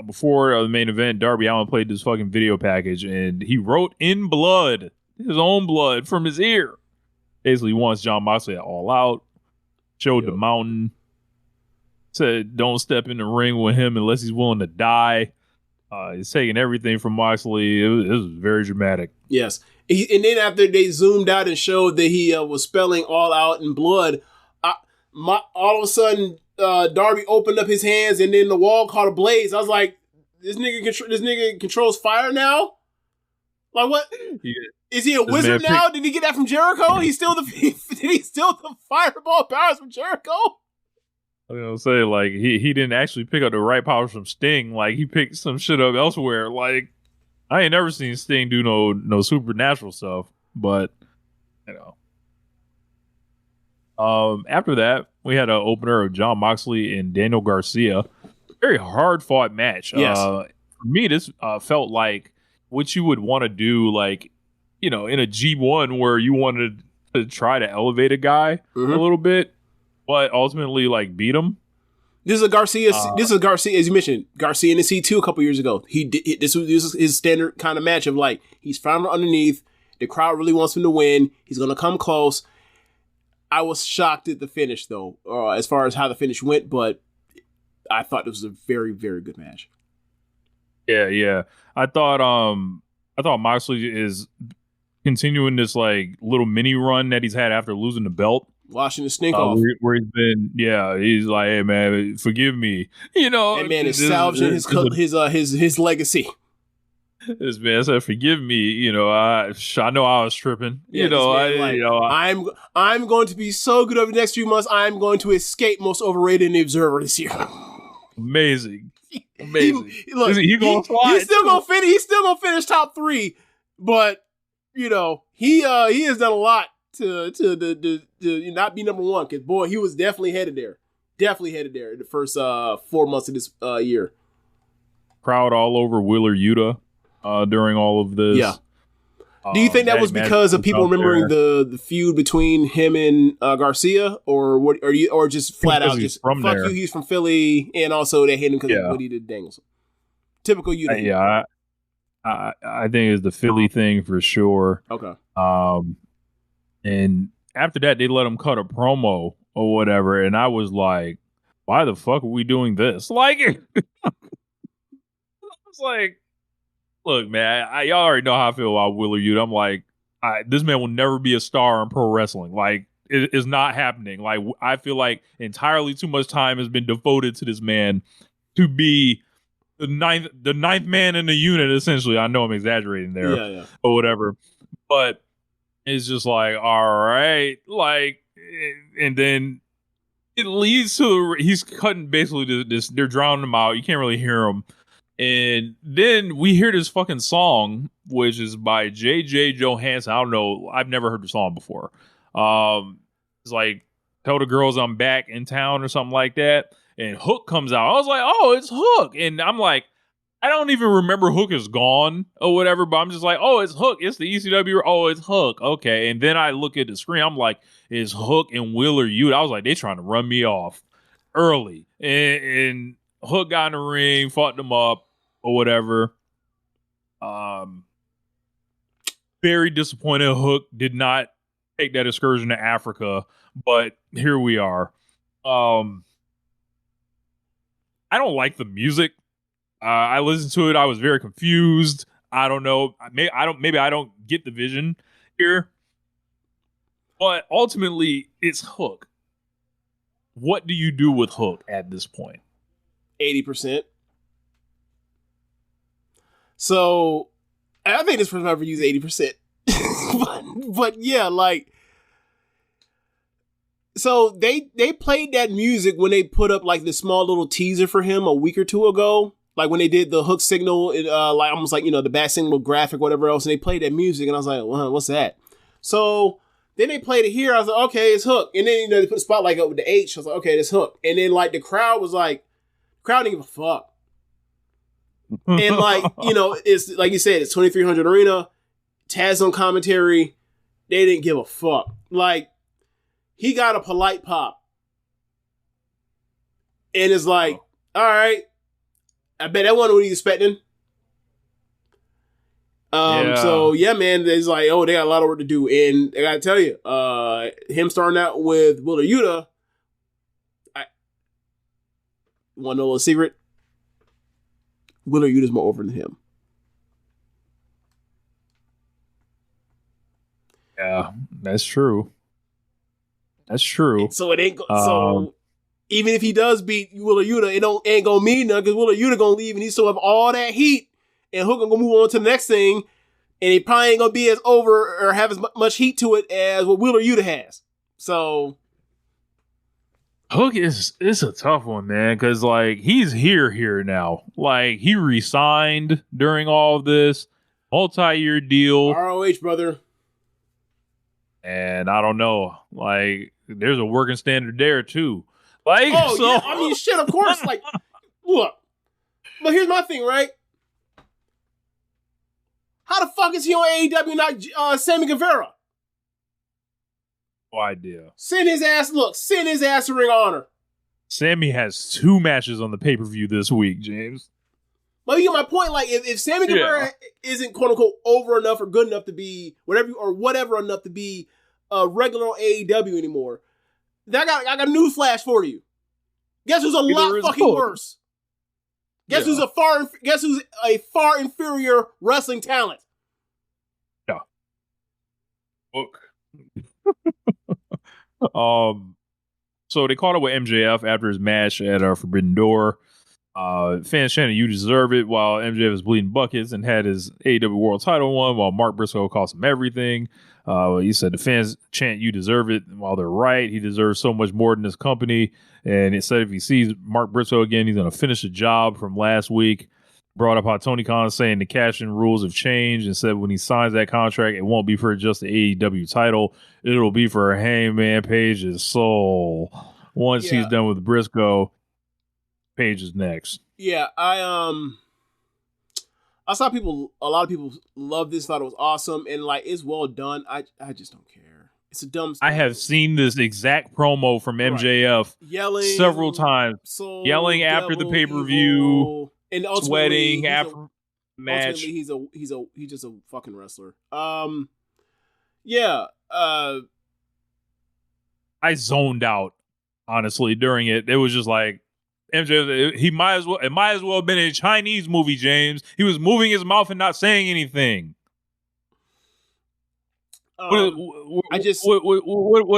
before the main event, Darby Allin played this fucking video package, and he wrote in blood, his own blood, from his ear. Basically, he wants Jon Moxley all out. Showed the mountain. Said, don't step in the ring with him unless he's willing to die. He's taking everything from Moxley. It was very dramatic. Yes. And then after they zoomed out and showed that he was spelling all out in blood, all of a sudden, Darby opened up his hands and then the wall caught a blaze. I was like, this nigga controls fire now? Like, what? Is he a wizard now? Did he get that from Jericho? Did he steal the fireball powers from Jericho? I was gonna say, like, he didn't actually pick up the right powers from Sting. Like, he picked some shit up elsewhere. Like, I ain't never seen Sting do no supernatural stuff. But, after that, we had an opener of Jon Moxley and Daniel Garcia. Very hard fought match. Yes. For me, this felt like what you would want to do, like, in a G1 where you wanted to try to elevate a guy a little bit, but ultimately, like, beat him. This is a Garcia. This is a Garcia, as you mentioned, Garcia in the C2 a couple years ago. This was his standard kind of match of like he's found underneath. The crowd really wants him to win. He's gonna come close. I was shocked at the finish though, as far as how the finish went, but I thought this was a very, very good match. Yeah. I thought Moxley is continuing this like little mini run that he's had after losing the belt. Washing the stink off. Where he's been, he's like, hey man, forgive me. That man is salvaging his legacy. This man said, forgive me. I know I was tripping. I'm going to be so good over the next few months. I'm going to escape most overrated in the Observer this year. Amazing. He gonna slide. He's still gonna finish top 3, but he has done a lot to not be number 1, because boy, he was definitely headed there in the first 4 months of this year. Crowd all over Wheeler Yuta during all of this. Yeah. Do you think that was because of people remembering the feud between him and Garcia, or what? Or just flat out just fuck you? He's from Philly, and also they hate him because of what he did to Danielson. Typical Yuta. Yeah, I think it's the Philly thing for sure. Okay. And after that, they let him cut a promo or whatever, and I was like, "Why the fuck are we doing this?" Like, I was like, "Look, man, y'all already know how I feel about Wheeler Yuta. I'm like, this man will never be a star in pro wrestling. Like, it is not happening. Like, I feel like entirely too much time has been devoted to this man to be the ninth man in the unit. Essentially, I know I'm exaggerating there, or whatever, but." It's just like, all right, like, and then it leads to he's cutting basically this. They're drowning him out. You can't really hear him, and then we hear this fucking song, which is by J.J. Johansson. I don't know. I've never heard the song before. It's like "Tell the Girls I'm Back in Town" or something like that. And Hook comes out. I was like, oh, it's Hook, and I'm like, I don't even remember Hook is gone or whatever, but I'm just like, oh, it's Hook. It's the ECW. Oh, it's Hook. Okay. And then I look at the screen. I'm like, it's Hook and Wheeler Yuta. I was like, they trying to run me off early. And Hook got in the ring, fought them up or whatever. Very disappointed Hook did not take that excursion to Africa, but here we are. I don't like the music. I listened to it. I was very confused. I don't know. Maybe I don't get the vision here. But ultimately, it's Hook. What do you do with Hook at this point? 80%. So, I think this person ever used 80%. but yeah, like, so they played that music when they put up like the small little teaser for him a week or two ago. Like when they did the Hook signal, like almost like, the bat signal graphic, whatever else, and they played that music, and I was like, well, what's that? So then they played it here. I was like, okay, it's Hook. And then, they put the spotlight up with the H. I was like, okay, it's Hook. And then like the crowd was like, didn't give a fuck. And like, it's like you said, it's 2300 Arena, Taz on commentary. They didn't give a fuck. Like, he got a polite pop. And it's like, all right. I bet that wasn't what he was expecting. So yeah, man, it's like, oh, they got a lot of work to do. And I gotta tell you, him starting out with Wheeler Yuta, want to know a little secret? Wheeler Yuta's more over than him. Yeah, that's true. That's true. So it ain't so. Even if he does beat Wheeler Yuta, it ain't gonna mean nothing, because Wheeler Yuta gonna leave and he still have all that heat, and Hook gonna move on to the next thing, and he probably ain't gonna be as over or have as much heat to it as what Wheeler Yuta has. So Hook is a tough one, man, because like he's here now. Like he resigned during all of this multi-year deal, ROH, brother. And I don't know, like there's a working standard there too. Like, oh, so. Yeah, I mean, shit, of course. Like, look. But here's my thing, right? How the fuck is he on AEW, not Sammy Guevara? No idea. Send his ass to Ring of Honor. Sammy has 2 matches on the pay-per-view this week, James. But you get my point. Like, if Sammy Guevara isn't quote unquote over enough or good enough to be whatever enough to be a regular on AEW anymore, then I got a news flash for you. Guess who's a lot fucking worse? Guess who's a far inferior wrestling talent? Yeah. Look. So they caught up with MJF after his match at Forbidden Door. Fans chanted, "You deserve it," while MJF was bleeding buckets and had his AEW World Title won, while Mark Briscoe cost him everything. He said the fans chant, "You deserve it," while they're right. He deserves so much more than this company. And it said if he sees Mark Briscoe again, he's going to finish the job from last week. Brought up how Tony Khan is saying the cash-in rules have changed and said when he signs that contract, it won't be for just the AEW title. It'll be for Hangman Page's soul. Once he's done with Briscoe, Page is next. Yeah, I saw a lot of people loved this, thought it was awesome, and like it's well done. I just don't care. It's a dumb story. I have seen this exact promo from MJF yelling several times, yelling after the pay-per-view, and sweating after match. Ultimately, he's just a fucking wrestler. I zoned out honestly during it. It was just like MJ. It might as well have been a Chinese movie. James. He was moving his mouth and not saying anything. What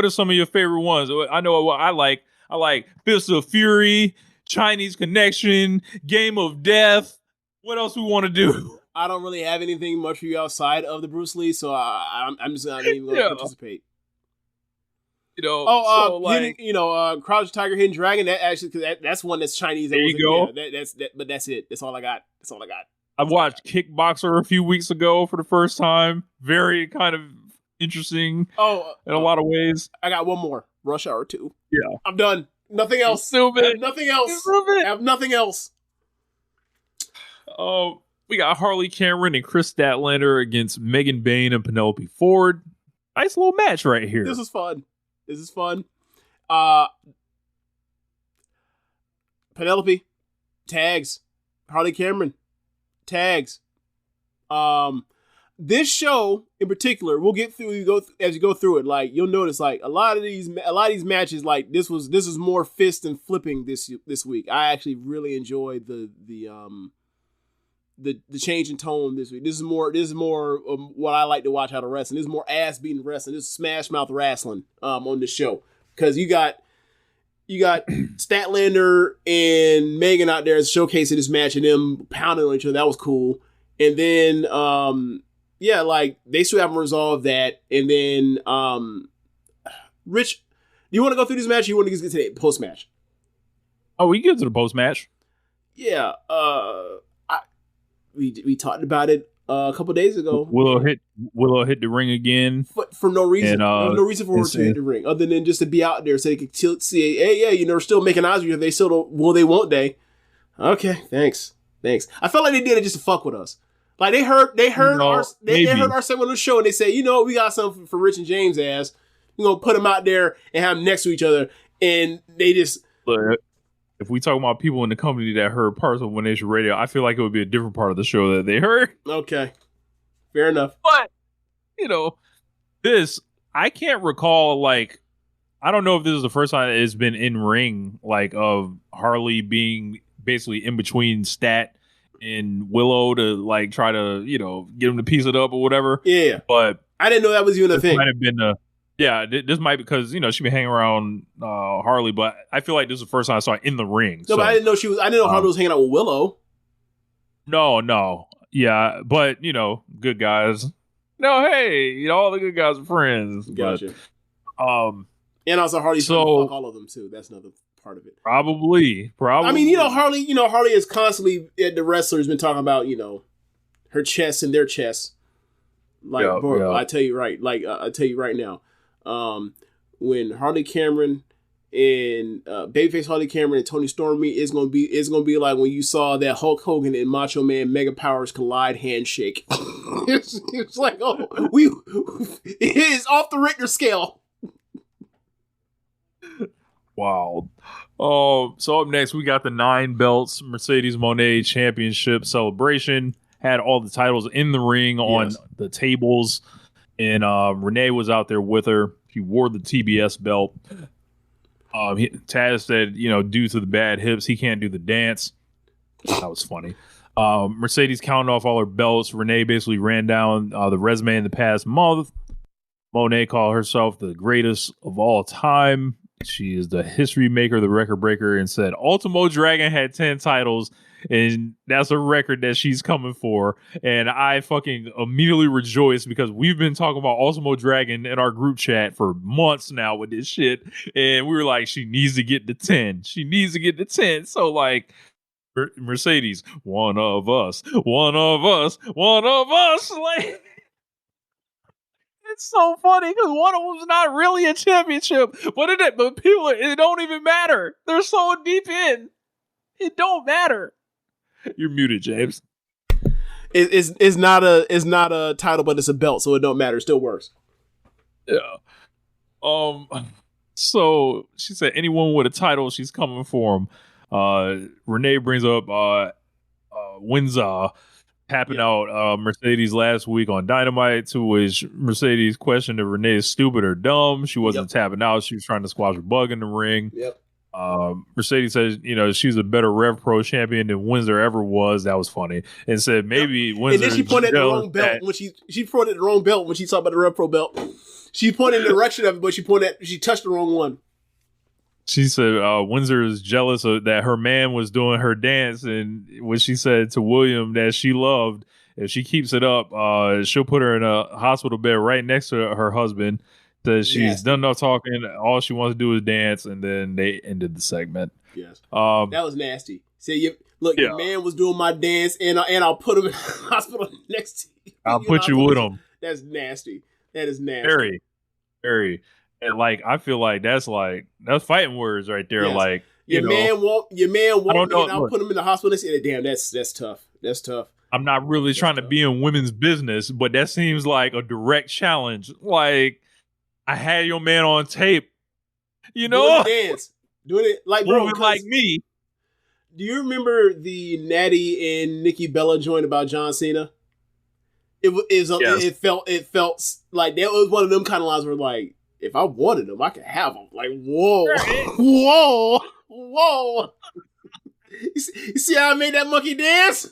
are some of your favorite ones? I know what I like. I like Fist of Fury, Chinese Connection, Game of Death. What else we want to do? I don't really have anything much for you outside of the Bruce Lee, so I'm just not even going to participate. Crouch Tiger, Hidden Dragon. That actually, that's one that's Chinese. There you go. Yeah, but that's it. That's all I got. I watched Kickboxer a few weeks ago for the first time. Very kind of interesting. In a lot of ways. I got one more. Rush Hour 2. Yeah, I'm done. Nothing else. I have nothing else. Oh, we got Harley Cameron and Chris Statlander against Megan Bayne and Penelope Ford. Nice little match right here. This is fun. Penelope tags, Harley Cameron tags. This show in particular, we'll get through. As you go through it, like you'll notice, like a lot of these matches, like this is more fist and flipping this week. I actually really enjoyed the change in tone this week. This is more what I like to watch out of wrestling. This is more ass beating wrestling. This is smash mouth wrestling on the show, because you got Statlander and Megan out there showcasing this match and them pounding on each other. That was cool. And then like they still haven't resolved that. And then Rich, do you want to go through this match? Or you want to get to the post match? Oh, we can get to the post match. Yeah. We talked about it a couple days ago. Willow hit the ring again for no reason. No reason for her to hit the ring other than just to be out there so they could see. Hey, yeah, we're still making eyes with you. They still don't. Well, they won't. They. Okay, thanks. I felt like they did it just to fuck with us. Like they heard our segment of the show and they say, we got something for Rich and James ass. We're gonna put them out there and have them next to each other, and they just. Look, if we talk about people in the company that heard parts of One Nation Radio, I feel like it would be a different part of the show that they heard. Okay. Fair enough. But, this, I can't recall, like, I don't know if this is the first time it's been in ring, like, of Harley being basically in between Stat and Willow to, like, try to, get them to piece it up or whatever. Yeah. But I didn't know that was even a thing. Might have been this might be because she been hanging around Harley, but I feel like this is the first time I saw it in the ring. No, but I didn't know Harley was hanging out with Willow. No, yeah, but good guys. No, hey, all the good guys are friends. Gotcha. And also Harley's trying to fuck all of them too. That's another part of it. Probably. I mean, Harley is constantly the wrestlers been talking about her chest and their chest. Like, bro, I tell you right. Like, I tell you right now. When Harley Cameron and babyface Harley Cameron and Tony Storm meet, it's gonna be like when you saw that Hulk Hogan and Macho Man Mega Powers collide handshake. it's like, it is off the Richter scale. Wild. So up next, we got the 9 belts Mercedes Moné Championship celebration. Had all the titles in the ring on the tables, and Renee was out there with her. She wore the TBS belt. Taz said, due to the bad hips, he can't do the dance. That was funny. Mercedes counted off all her belts. Renee basically ran down the resume in the past month. Moné called herself the greatest of all time. She is the history maker, the record breaker, and said Ultimo Dragon had 10 titles, and that's a record that she's coming for. And I fucking immediately rejoiced because we've been talking about Ultimo Dragon in our group chat for months now with this shit. And we were like, she needs to get to 10. She needs to get to 10. So, like, Mercedes, one of us. Like, it's so funny because one of them's not really a championship, but people, it don't even matter. They're so deep in. It don't matter. You're muted, James. It's not a title, but it's a belt, so it don't matter. It still works. Yeah. So she said anyone with a title, she's coming for him. Renee brings up Windsor tapping out Mercedes last week on Dynamite, to which Mercedes questioned if Renee is stupid or dumb. She wasn't tapping out. She was trying to squash a bug in the ring. Yep. Mercedes says, she's a better Rev Pro champion than Windsor ever was. That was funny. And said maybe Windsor. And then she pointed at the wrong belt when she pointed at the wrong belt when she talked about the Rev Pro belt. She pointed in the direction of it, but she touched the wrong one. She said Windsor is jealous of that her man was doing her dance, and when she said to William that she loved, if she keeps it up, she'll put her in a hospital bed right next to her husband. That she's done enough talking. All she wants to do is dance, and then they ended the segment. Yes, that was nasty. Say, your man was doing my dance, and I'll put him in the hospital next to you. I'll put you with him. That's nasty. That is nasty. Very, very. And like, I feel like that's fighting words right there. Yes. Like, your man won't me, and I'll put him in the hospital. They say, damn, that's tough. That's tough. I'm not really trying to be in women's business, but that seems like a direct challenge. Like, I had your man on tape, doing the dance, doing it like like me. Do you remember the Natty and Nikki Bella joint about John Cena? It felt like that was one of them kind of lines where like, if I wanted them, I could have them. Like, whoa. You see how I made that monkey dance?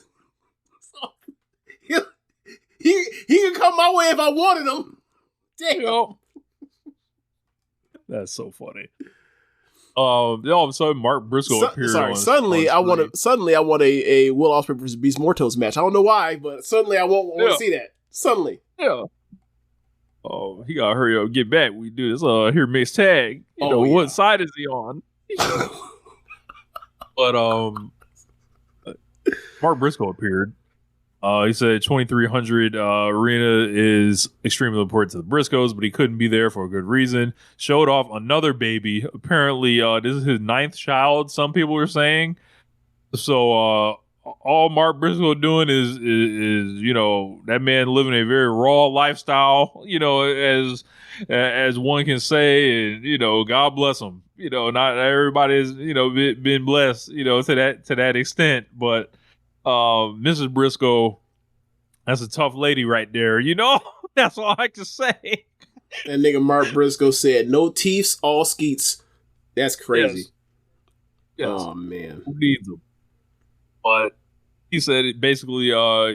He can come my way if I wanted him. Damn. That's so funny. All of a sudden, Mark Briscoe appeared. Suddenly I want a Will Ospreay versus Beast Mortos match. I don't know why, but suddenly I want to see that. Suddenly. Yeah. Oh, he gotta hurry up, get back. We do this here mixed tag. What side is he on? But Mark Briscoe appeared. He said 2300 arena is extremely important to the Briscoes, but he couldn't be there for a good reason. Showed off another baby. Apparently, this is his 9th child. Some people were saying. So all Mark Briscoe doing is that man living a very raw lifestyle, as one can say, and God bless him. Not everybody has been blessed, to that extent, but Mrs. Briscoe, that's a tough lady right there, that's all I can say. That nigga Mark Briscoe said no teeths, all skeets. That's crazy. Yes. Oh man, who needs them? But he said it basically,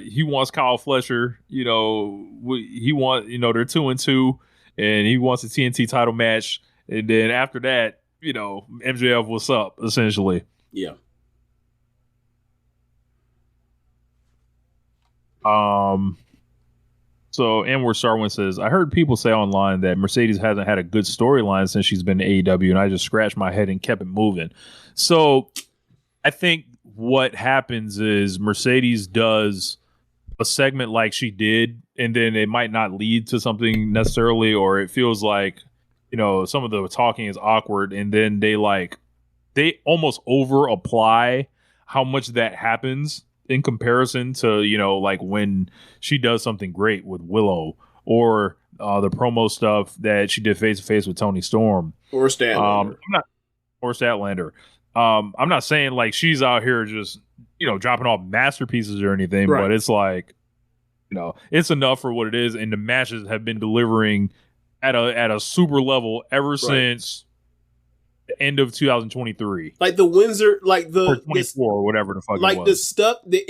he wants Kyle Fletcher. He wants, they're 2-2, and he wants a TNT title match. And then after that, MJF, what's up, essentially. Yeah. So Anwar Sarwin says, I heard people say online that Mercedes hasn't had a good storyline since she's been to AEW, and I just scratched my head and kept it moving. So I think what happens is Mercedes does a segment like she did, and then it might not lead to something necessarily, or it feels like, some of the talking is awkward, and then they almost over apply how much that happens in comparison to, like when she does something great with Willow, or the promo stuff that she did face to face with Tony Storm, or Stanley. or Statlander. I'm not saying like she's out here just, dropping off masterpieces or anything, Right. but it's like, it's enough for what it is. And the matches have been delivering at a super level ever since the end of 2023. Like the Windsor, like the or 24 or whatever the fuck like it was. the stuff, the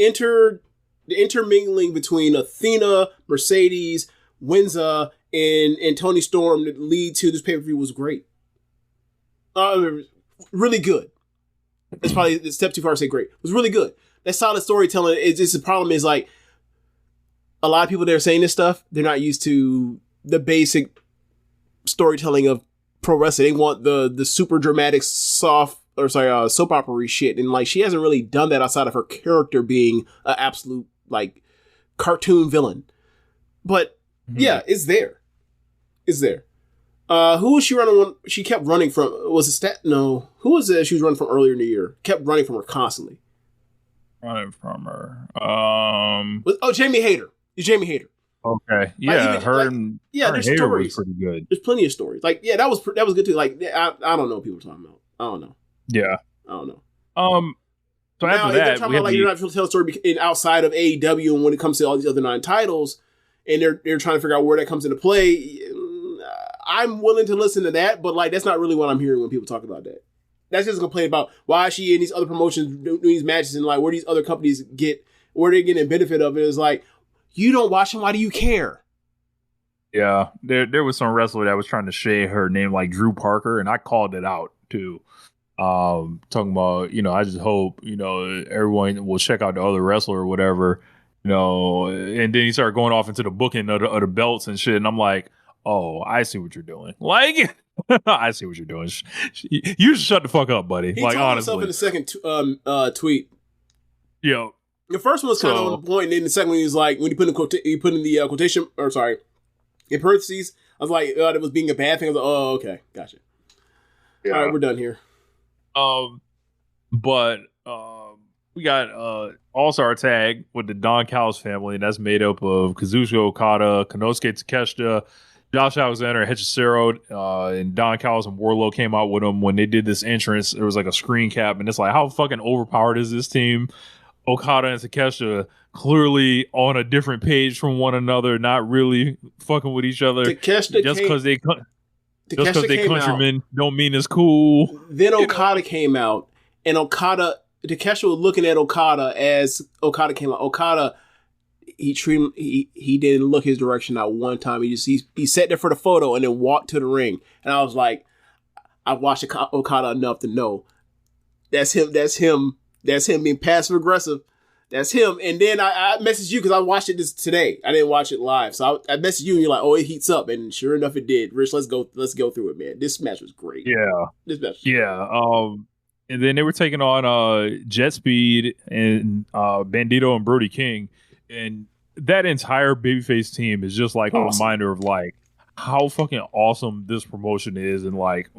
intermingling between Athena, Mercedes, Windsor, and Tony Storm that lead to this pay-per-view was great. Really good. It's probably a step too far to say great. It was really good. That solid storytelling. It's just the problem is like a lot of people that are saying this stuff, they're not used to the basic storytelling of pro wrestling. They want the super dramatic soap opera shit, and like she hasn't really done that outside of her character being an absolute like cartoon villain. But yeah, it's there. Who was she running? She kept running from. Was it Stat? No. Who was it? She was running from earlier in the year. Kept running from her constantly. Running from her. Jamie Hayter. It's Jamie Hayter. Okay. Yeah, her and there's Hayter stories. was pretty good. There's plenty of stories. Like, yeah, that was good too. Like, I don't know what people are talking about. I don't know. Yeah. I don't know. So now, after they're that, talking about like you're not trying to tell a story outside of AEW, and when it comes to all these other 9 titles, and they're trying to figure out where that comes into play. I'm willing to listen to that, but like that's not really what I'm hearing when people talk about that. That's just a complaint about why is she in these other promotions doing these matches and like where these other companies where they're getting a benefit of it is like, you don't watch them, why do you care? Yeah, there was some wrestler that was trying to shade her name like Drew Parker, and I called it out too. Talking about, I just hope, everyone will check out the other wrestler or whatever, and then he started going off into the booking of the belts and shit, and I'm like, oh, I see what you're doing. Like, I see what you're doing. You should shut the fuck up, buddy. He like, told honestly. himself in the second tweet. Yo, the first one was kind of on the point, and then the second one he was like, when he put in the quotation, or sorry, in parentheses, I was like, it was being a bad thing. I was like, oh, okay, gotcha. Yeah. All right, we're done here. But we got All-Star Tag with the Don Callis family, and that's made up of Kazuchika Okada, Konosuke Takeshita, Josh Alexander, Hechicero, and Don Callis and Wardlow came out with them when they did this entrance. There was like a screen cap, and it's like, how fucking overpowered is this team? Okada and Takeshita clearly on a different page from one another, not really fucking with each other. Just because they countrymen don't mean it's cool. Then Okada came out, and Takeshita was looking at Okada as Okada came out. Okada, he didn't look his direction out one time. He sat there for the photo and then walked to the ring. And I was like, I've watched Okada enough to know that's him being passive aggressive. That's him. And then I messaged you because I watched it today. I didn't watch it live. So I messaged you and you're like, oh, it heats up. And sure enough, it did. Rich, let's go through it, man. This match was great. Yeah. This match was great. And then they were taking on Jet Speed and Bandito and Brody King. And that entire babyface team is just like a reminder of like how fucking awesome this promotion is and like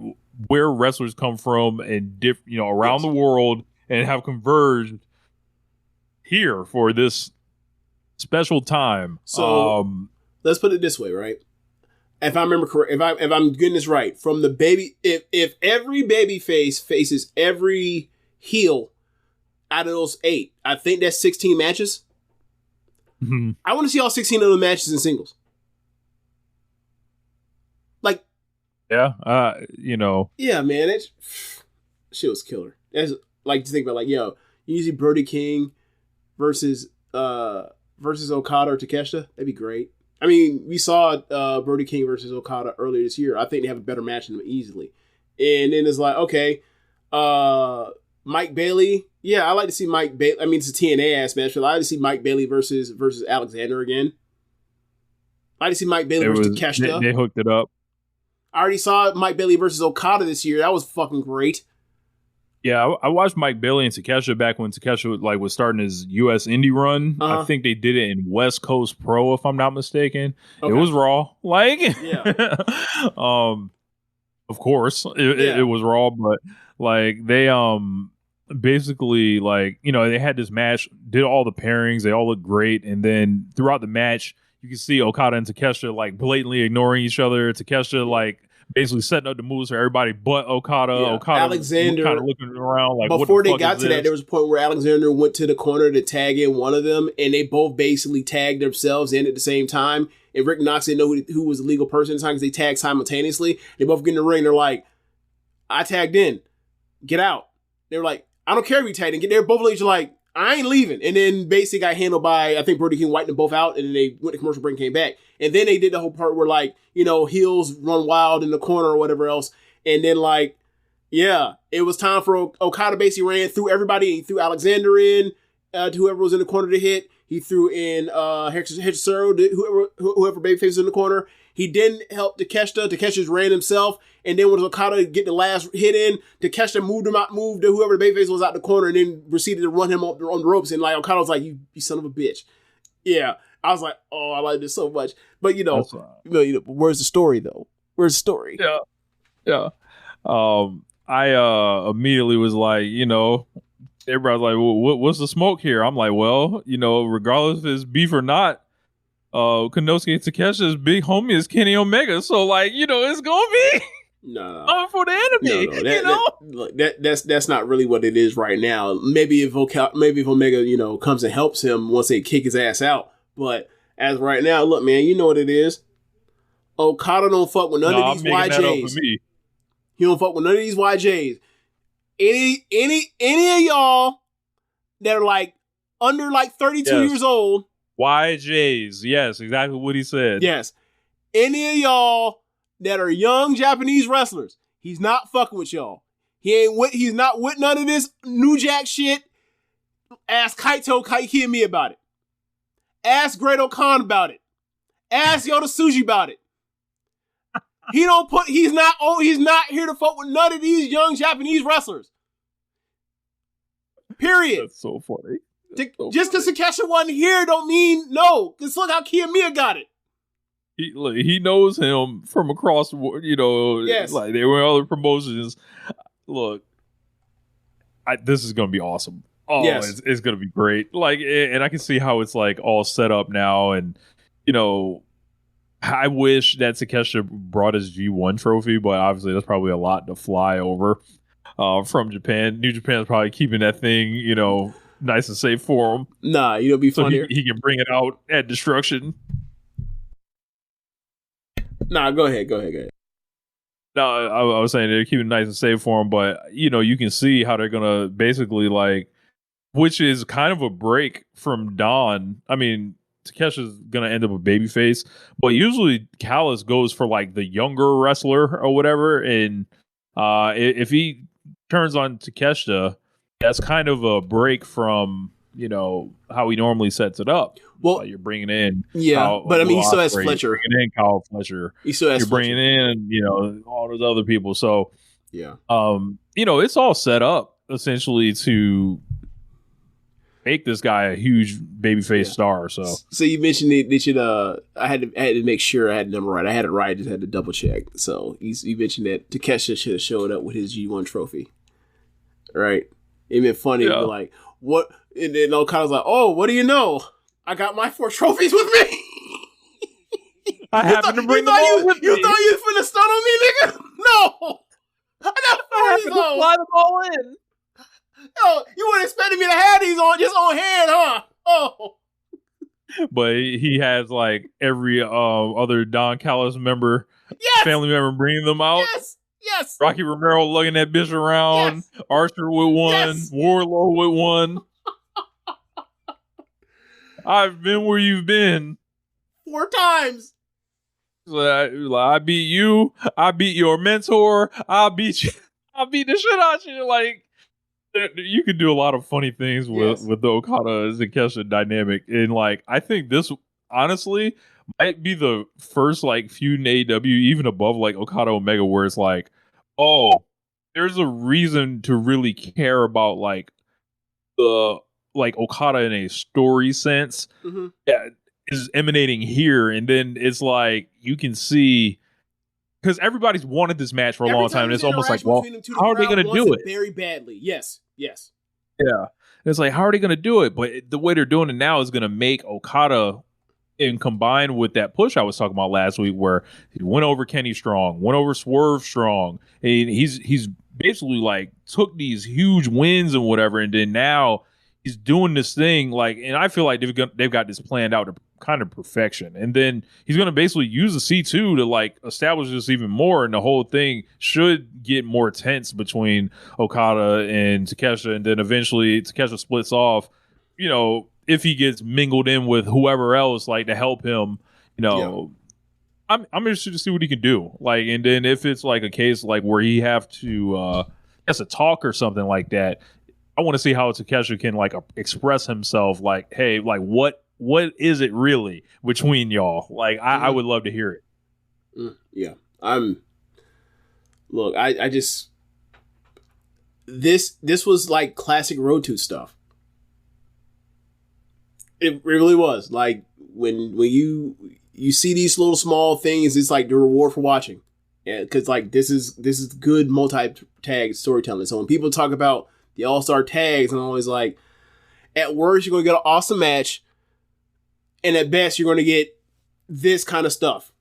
where wrestlers come from and around the world and have converged here for this special time. So let's put it this way, right? If I remember correct, if I'm getting this right, from the baby, if every baby face faces every heel out of those 8, I think that's 16 matches. Mm-hmm. I want to see all 16 of the matches in singles. Like, yeah, yeah, man, that shit was killer. That's like to think about, like, yo, usually Brody King versus Okada or Takeshita. That'd be great. I mean, we saw Brody King versus Okada earlier this year. I think they have a better match than them easily. And then it's like, okay, Mike Bailey. Yeah, I like to see Mike Bailey. I mean, it's a TNA ass match, but I like to see Mike Bailey versus Alexander again. I like to see Mike Bailey versus Takeshita. They hooked it up. I already saw Mike Bailey versus Okada this year. That was fucking great. Yeah, I watched Mike Bailey and Takeshita back when Takeshita was starting his U.S. indie run. Uh-huh. I think they did it in West Coast Pro, if I'm not mistaken. Okay. It was Raw, like, yeah. Of course, it was Raw, but like they basically like they had this match, did all the pairings, they all looked great, and then throughout the match, you can see Okada and Takeshita like blatantly ignoring each other. Takeshita like basically setting up the moves for everybody but Okada. Yeah. Okada Alexander kind of looking around like, before what the they fuck got is to this? that, there was a point where Alexander went to the corner to tag in one of them, and they both basically tagged themselves in at the same time. And Rick Knox didn't know who was the legal person at the time because they tagged simultaneously. They both get in the ring. They're like, I tagged in. Get out. They were like, I don't care if you tagged in. They're both like, I ain't leaving. And then basically got handled by, I think Brody King wiped them both out, and then they went to commercial break and came back. And then they did the whole part where like, you know, heels run wild in the corner or whatever else. And then like, yeah, it was time for Okada basically ran through everybody. He threw Alexander in to whoever was in the corner to hit. He threw in Hechicero, whoever babyface was in the corner. He didn't help Takeshita. Takeshita ran himself. And then when Okada get the last hit in, Takeshita moved to whoever the babyface was out the corner and then proceeded to run him up on the ropes. And like Okada was like, you son of a bitch. Yeah. I was like, oh, I like this so much. But you know, where's the story though? Where's the story? Yeah. Yeah. I immediately was like, you know, everybody's like, well, what's the smoke here? I'm like, well, you know, regardless if it's beef or not, Konosuke Takeshi's big homie is Kenny Omega. So like, you know, it's gonna be no for the enemy. That's not really what it is right now. Maybe if Omega, you know, comes and helps him once they kick his ass out. But as right now, look, man, you know what it is. Okada don't fuck with none of these YJs. He don't fuck with none of these YJs. Any of y'all that are like under like 32 years old. YJs, yes, exactly what he said. Yes. Any of y'all that are young Japanese wrestlers, he's not fucking with y'all. He's not with none of this New Jack shit. Ask Kaito Kiyomiya about it. Ask Great O'Khan about it. Ask Yota Tsuji about it. He's not here to fuck with none of these young Japanese wrestlers. Period. That's so funny. Just because Takeshita wasn't here don't mean no. Just look how Kiyomiya got it. He knows him from across the world, you know. Yes. Like they were in other promotions. Look, this is gonna be awesome. Oh, yes. It's gonna be great. Like, and I can see how it's like all set up now, and you know. I wish that Takeshita brought his G1 trophy, but obviously that's probably a lot to fly over from Japan. New Japan's probably keeping that thing, you know, nice and safe for him. Nah, you know, be funnier. He can bring it out at Destruction. Nah, go ahead. No, I was saying they're keeping it nice and safe for him, but you know, you can see how they're gonna basically like, which is kind of a break from Don. I mean. Takeshi's gonna end up a babyface, but usually Callis goes for like the younger wrestler or whatever, and if he turns on Takeshita, that's kind of a break from, you know, how he normally sets it up. Well, you're bringing in, but I mean, he still has Fletcher. You're bringing in Kyle Fletcher. He still has. You're bringing in, you know, all those other people. So yeah, you know, it's all set up essentially to make this guy a huge babyface star. So you mentioned they should. I had to make sure I had the number right. I had it right. I just had to double check. So you mentioned that Takeshita should have showed up with his G1 trophy. Right? It'd been funny. Yeah. Like what? And then Okada's like, "Oh, what do you know? I got my 4 trophies with me." I happen to bring them all with me. You thought you was finna stun on me, nigga? No, I happen to fly them all in. Oh, you weren't expecting me to have these on hand, huh? Oh. But he has like every other Don Callis member, family member bringing them out. Yes. Rocky Romero lugging that bitch around. Yes. Archer with one. Yes. Warlow with one. I've been where you've been 4 times. I beat you. I beat your mentor. I beat you. I beat the shit out of you. Like. You could do a lot of funny things with the Okada and Takeshita dynamic, and like I think this honestly might be the first like feud in AEW, even above like Okada Omega, where it's like, oh, there's a reason to really care about like the like Okada in a story sense is emanating here, and then it's like you can see. Because everybody's wanted this match for a long time, and it's almost like, well, how are they going to do it? Very badly, yes. Yeah, and it's like, how are they going to do it? But the way they're doing it now is going to make Okada And combined with that push I was talking about last week, where he went over Kenny Strong, went over Swerve Strong, and he's basically like took these huge wins and whatever, and then now he's doing this thing like, and I feel like they've got this planned out to kind of perfection, and then he's going to basically use the C2 to like establish this even more, and the whole thing should get more tense between Okada and Takeshita, and then eventually Takeshita splits off, you know, if he gets mingled in with whoever else, like to help him, you know. I'm interested to see what he can do. Like, and then if it's like a case like where he have to has a talk or something like that, I want to see how Takeshita can like express himself. Like, hey, like what is it really between y'all? Like, I would love to hear it. Yeah, look, I just this was like classic Road to stuff. It really was. Like when you see these little small things, it's like the reward for watching. Yeah, because like this is good multi-tag storytelling. So when people talk about the all-star tags, I'm always like, at worst you're gonna get an awesome match, and at best you're gonna get this kind of stuff.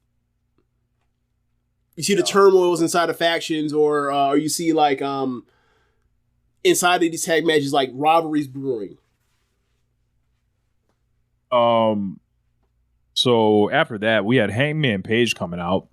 You see the turmoils inside of factions, or you see like inside of these tag matches, like rivalries brewing. So after that, we had Hangman Page coming out,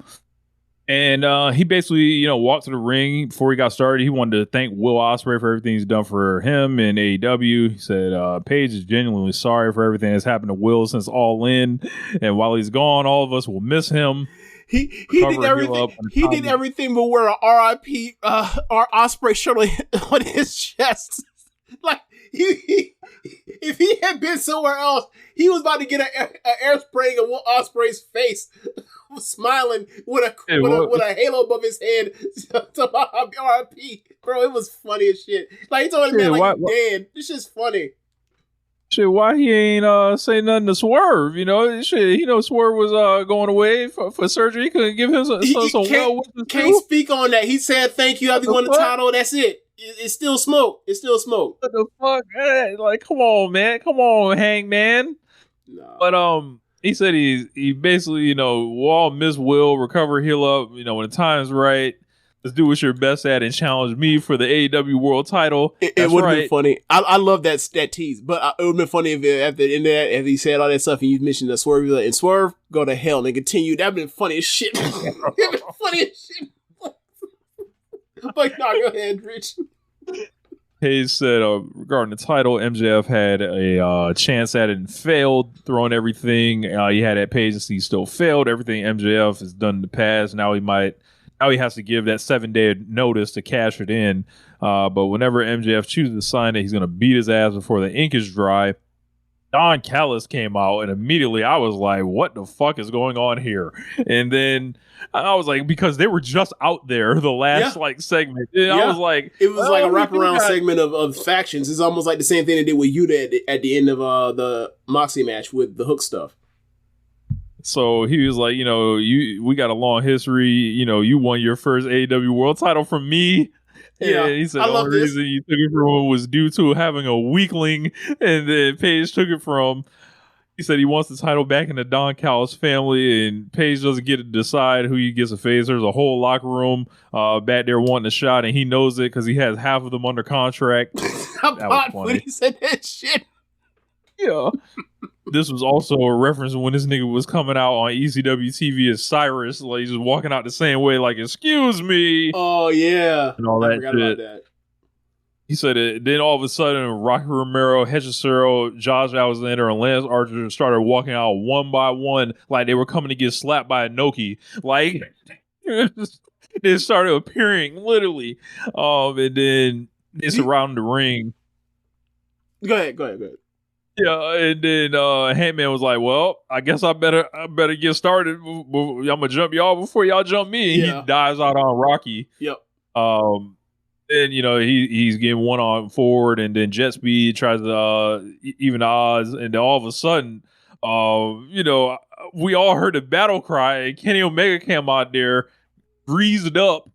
and he basically, you know, walked to the ring before he got started. He wanted to thank Will Ospreay for everything he's done for him in AEW. He said Page is genuinely sorry for everything that's happened to Will since All In, and while he's gone, all of us will miss him. He did everything. He did everything but wear a R.I.P. Ospreay shirt on his chest. Like if he had been somewhere else, he was about to get an air spraying of Will Ospreay's face, smiling with a halo above his head. R.I.P. Bro, it was funny as shit. Like he told him, like, dead. This shit's funny. Shit, why he ain't say nothing to Swerve? You know, shit, Swerve was going away for surgery. He couldn't give him some well wishes. Can't speak on that. He said thank you after he won the title. That's it. It's still smoke. It's still smoke. What the fuck? Hey, like, come on, man. Come on, Hangman. No. But he said he basically, we'll all miss Will, recover, heal up. When the time's right. Let's do what you're best at and challenge me for the AEW World Title. It would have been funny. I love that tease, but it would have been funny if at the end of that, if he said all that stuff and you mentioned the Swerve, and Swerve, go to hell and continue. That'd been funny as shit. That'd been funny as shit. Like, no, go ahead, Rich. Hayes said regarding the title, MJF had a chance at it and failed, throwing everything. He had at Page and he still failed. Everything MJF has done in the past. Now he has to give that 7-day notice to cash it in. But whenever MJF chooses to sign it, he's going to beat his ass before the ink is dry. Don Callis came out, and immediately I was like, what the fuck is going on here? And then I was like, because they were just out there, the last segment. And I was like, it was like a wraparound segment of factions. It's almost like the same thing they did with Yuta at the end of the Moxie match with the Hook stuff. So he was like, we got a long history. You won your first AEW World Title from me. Yeah, he said the only reason you took it from him was due to having a weakling, and then Paige took it from. He said he wants the title back in the Don Callis family, and Paige doesn't get to decide who he gets to face. There's a whole locker room back there wanting a shot, and he knows it because he has half of them under contract. That was funny. When he said that shit. Yeah. This was also a reference when this nigga was coming out on ECW TV as Cyrus, like he's just walking out the same way, like, excuse me. Oh, yeah. And all that shit. About that. He said it. Then all of a sudden, Rocky Romero, Hechicero, Josh Alexander, and Lance Archer started walking out one by one, like they were coming to get slapped by Inoki. Like, they started appearing, literally. And then they surrounded the ring. Go ahead. Yeah, and then Hangman was like, "Well, I guess I better get started. I'm gonna jump y'all before y'all jump me." Yeah. He dives out on Rocky. Yep. And he's getting one on forward, and then Jet Speed tries to even the odds, and then all of a sudden, we all heard the battle cry. And Kenny Omega came out there, greased up,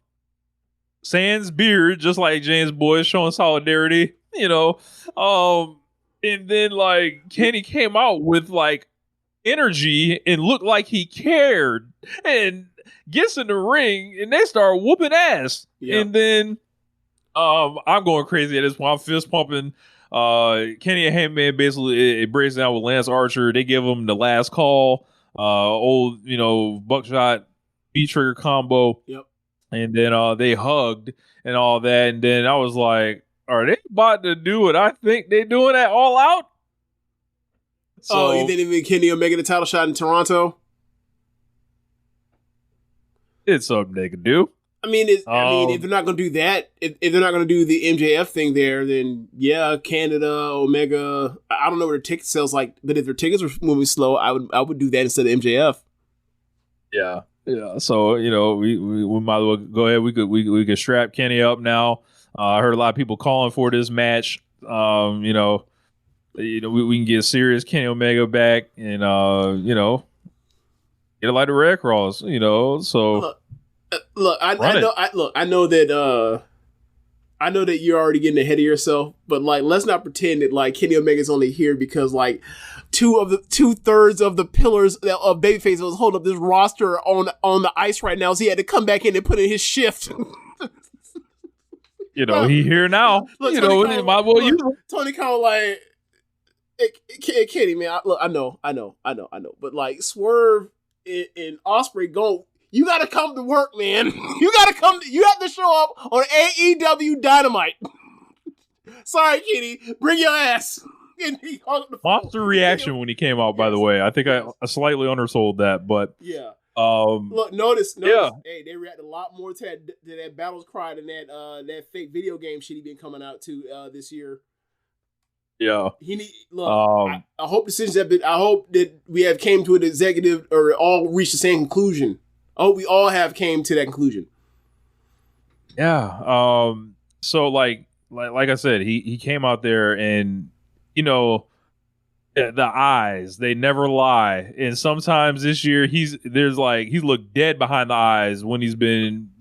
sans beard, just like James Boyd, showing solidarity. And then, like, Kenny came out with, like, energy and looked like he cared, and gets in the ring and they start whooping ass. Yep. And then I'm going crazy at this point. I'm fist pumping. Kenny and Hangman basically it breaks down with Lance Archer. They give him the last call. Old, buckshot beat trigger combo. Yep. And then they hugged and all that. And then I was like, are they about to do what I think they're doing at All Out? So, you think even Kenny will make it a title shot in Toronto? It's something they could do. I mean, if they're not going to do that, if they're not going to do the MJF thing there, then yeah, Canada, Omega. I don't know what their ticket sales like, but if their tickets were moving slow, I would do that instead of MJF. Yeah. So we might as well go ahead. We could strap Kenny up now. I heard a lot of people calling for this match. We can get serious Kenny Omega back, and get it like the Red Cross. So. Look, I know that you're already getting ahead of yourself, but like, let's not pretend that like Kenny Omega's only here because like 2/3 of the pillars of babyface was holding up this roster on the ice right now, so he had to come back in and put in his shift. He here now. Look, Tony Khan like, Kenny, man. I know, but like Swerve and Ospreay go. You gotta come to work, man. You have to show up on AEW Dynamite. Sorry, Kenny. Bring your ass. Monster reaction when he came out, by the way. I think I slightly undersold that, but yeah. Look, notice. Yeah. Hey, they reacted a lot more to that Battles Cry than that fake video game shit he been coming out to this year. Yeah. I hope decisions have been. I hope that we have came to an executive or all reached the same conclusion. Oh, we all have came to that conclusion. Yeah. So like I said, he came out there and the eyes, they never lie. And sometimes this year he's looked dead behind the eyes when he's been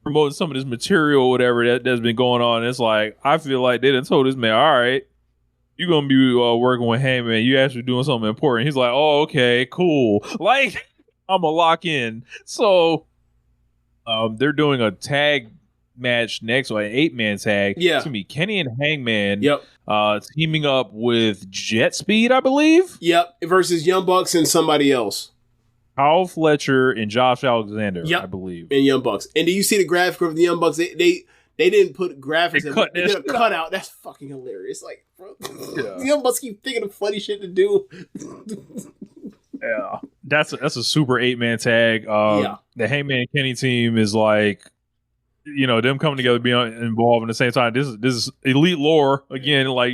promoting some of this material or whatever that's been going on. It's like, I feel like they done told this man, all right, you're going to be working with Heyman. You actually doing something important. He's like, oh, okay, cool. Like, I'm going to lock in. So they're doing a tag match next, or an 8-man tag. Yeah. It's going to be Kenny and Hangman. Yep. Teaming up with Jet Speed, I believe. Yep. Versus Young Bucks and somebody else. Kyle Fletcher and Josh Alexander, I believe. And Young Bucks. And do you see the graphic of the Young Bucks? They didn't put graphics. They did a cutout. That's fucking hilarious. Like, bro, the Young Bucks keep thinking of funny shit to do. Yeah, that's a super 8-man tag. The Hangman and Kenny team is like, them coming together, being involved in the same time. This is elite lore again. Like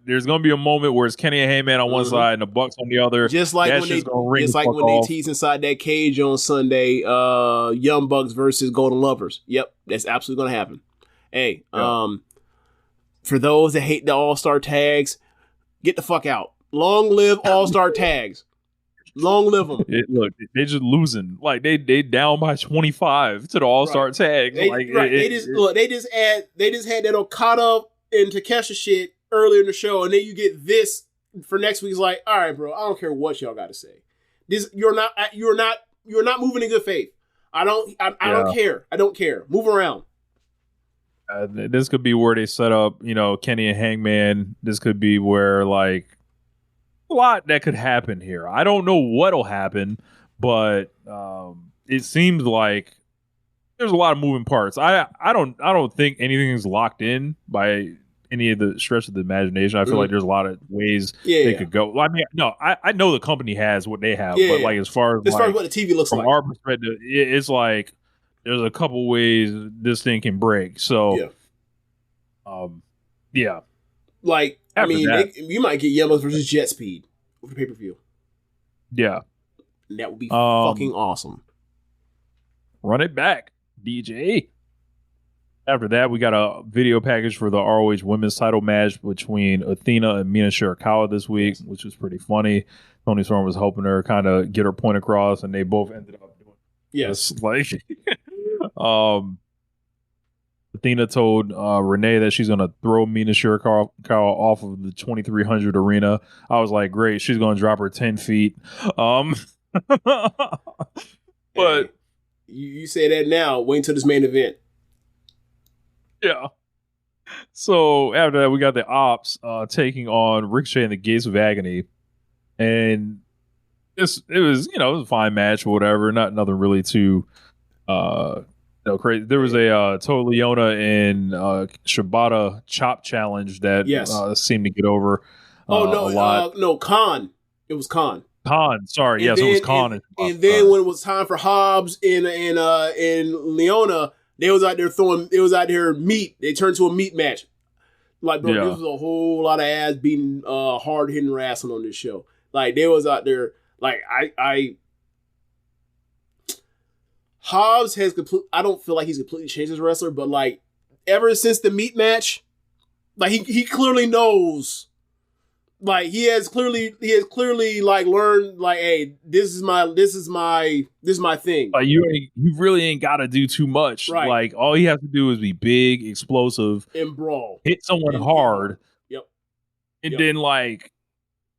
there's gonna be a moment where it's Kenny and Hangman on one side and the Bucks on the other. Just like when they tease inside that cage on Sunday, Young Bucks versus Golden Lovers. Yep, that's absolutely gonna happen. Hey, for those that hate the All-Star tags, get the fuck out. Long live All-Star tags. Long live them. Look, they just losing. Like they down by 25 to the All-Star tag. They just had that Okada and Takeshita shit earlier in the show, and then you get this for next week. It's like, all right, bro, I don't care what y'all got to say. You're not moving in good faith. I don't care. I don't care. Move around. This could be where they set up, Kenny and Hangman. This could be where like. A lot that could happen here. I don't know what'll happen, but it seems like there's a lot of moving parts. I don't think anything's locked in by any of the stretch of the imagination. I feel like there's a lot of ways they could go. I mean, no, I know the company has what they have, but like as far as what the TV looks from like, our perspective, it's like there's a couple ways this thing can break. So, like. After I mean, you might get Young Bucks versus Jet Speed with the pay-per-view. Yeah. And that would be fucking awesome. Run it back, DJ. After that, we got a video package for the ROH women's title match between Athena and Mina Shirakawa this week, which was pretty funny. Tony Storm was helping her kind of get her point across, and they both ended up doing this. Like, Athena told Renee that she's going to throw Mina Shirakawa off of the 2300 arena. I was like, great. She's going to drop her 10 feet. But you say that now. Wait until this main event. Yeah. So after that, we got the Ops taking on Ricochet and the Gates of Agony, and it was a fine match or whatever. Nothing really too crazy. There was a Toa Leona and Shibata chop challenge that seemed to get over. A lot. No, Khan. It was Khan. Khan, sorry, and yes, it was Khan. And then when it was time for Hobbs and Leona, they was out there throwing. It was out there meat. They turned to a meat match. Like, bro, this was a whole lot of ass beating, hard hitting wrestling on this show. Like, they was out there. Like, Hobbs has I don't feel like he's completely changed as a wrestler, but like, ever since the meat match, like he clearly knows. Like he has clearly like learned like, hey, this is my thing. Like you really ain't got to do too much. Right. Like all he has to do is be big, explosive, and brawl, hit someone hard. Yep. And then like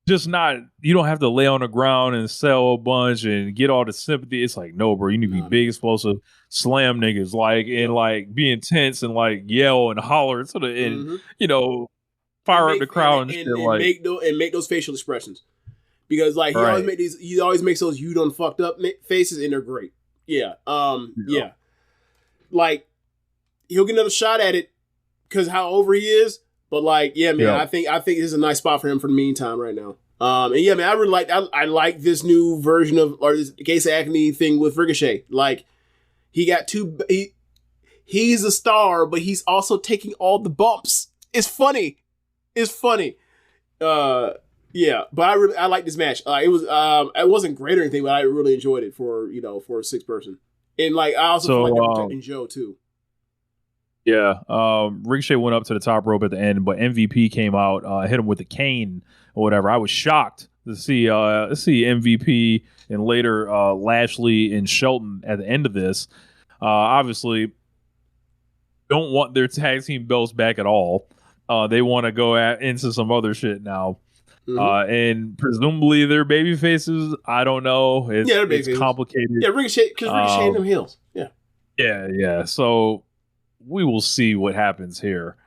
just not. You don't have to lay on the ground and sell a bunch and get all the sympathy. It's like, no, bro, you need to be big, explosive, slam niggas, like and like be intense and like yell and holler and fire up the crowd and make those facial expressions, because like he always makes those you done fucked up faces, and they're great. Yeah. Like he'll get another shot at it because how over he is, but like I think this is a nice spot for him for the meantime right now. And I really I like this new version of or this Case of Acne thing with Ricochet. Like he got he's a star, but he's also taking all the bumps. It's funny. But I like this match. It wasn't great or anything, but I really enjoyed it for a 6-person. And like I also feel like they're protecting Joe too. Yeah, Ricochet went up to the top rope at the end, but MVP came out, hit him with the cane or whatever. I was shocked to see MVP and later Lashley and Shelton at the end of this. Obviously, don't want their tag team belts back at all. They want to go into some other shit now. Mm-hmm. And presumably they're baby faces. I don't know. It's complicated. Yeah, Ricochet, because Ricochet and them heels. Yeah. Yeah. So we will see what happens here.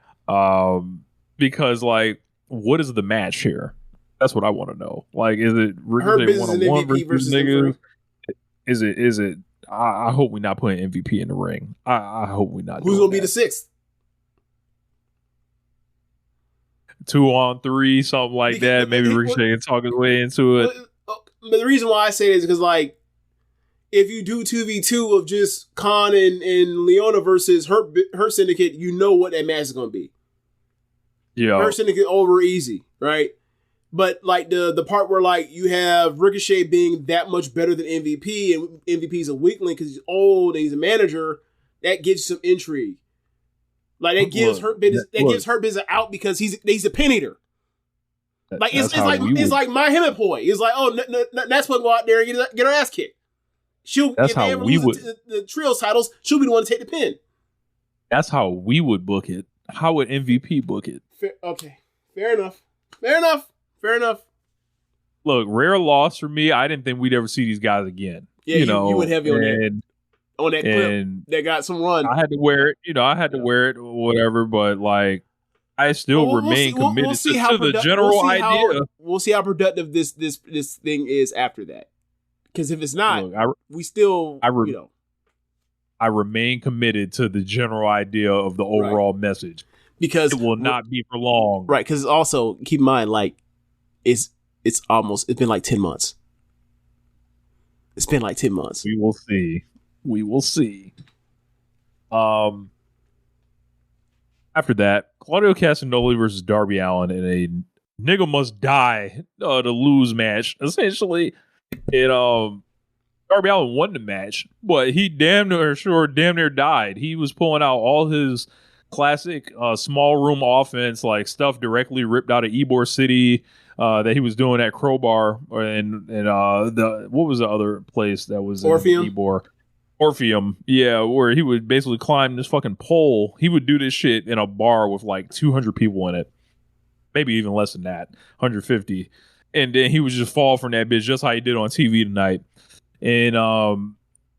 Because like, what is the match here? That's what I want to know. Like, is it Ricochet 1-on-1 versus niggas? Is it? I hope we're not putting MVP in the ring. I hope we're not. Who's gonna be the 6th? 2-on-3, something like that. Maybe Ricochet can talk his way into it. But the reason why I say this is because, like, if you do 2v2 of just Khan and Leona versus her Syndicate, you know what that match is going to be. Yeah. Her Syndicate over easy, right? But, like, the part where, like, you have Ricochet being that much better than MVP, and MVP's a weakling because he's old and he's a manager, that gives you some intrigue. Like that gives Hurt Business out because he's a pin eater. Like it's like my Hemingway. It's like, oh, that's what go out there and get her ass kicked. That's how we would the trios titles. She'll be the one to take the pin. That's how we would book it. How would MVP book it? Fair enough. Look, rare loss for me. I didn't think we'd ever see these guys again. Yeah, you would have on that clip that got some run. I had to wear it, wear it or whatever, but like I still remain committed to the general idea. We'll see how productive this thing is after that. Because if it's not, I remain committed to the general idea of the overall message. Because it will not be for long. Right, because also keep in mind, like it's been like 10 months. It's been like 10 months. We will see. After that, Claudio Castagnoli versus Darby Allin in a nigga must die to lose match. Essentially, Darby Allin won the match, but he damn near died. He was pulling out all his classic small room offense, like stuff directly ripped out of Ybor City that he was doing at Crowbar and what was the other place that was Orpheum? in Ybor? Orpheum, yeah, where he would basically climb this fucking pole. He would do this shit in a bar with like 200 people in it, maybe even less than that, 150, and then he would just fall from that bitch just how he did on TV tonight. And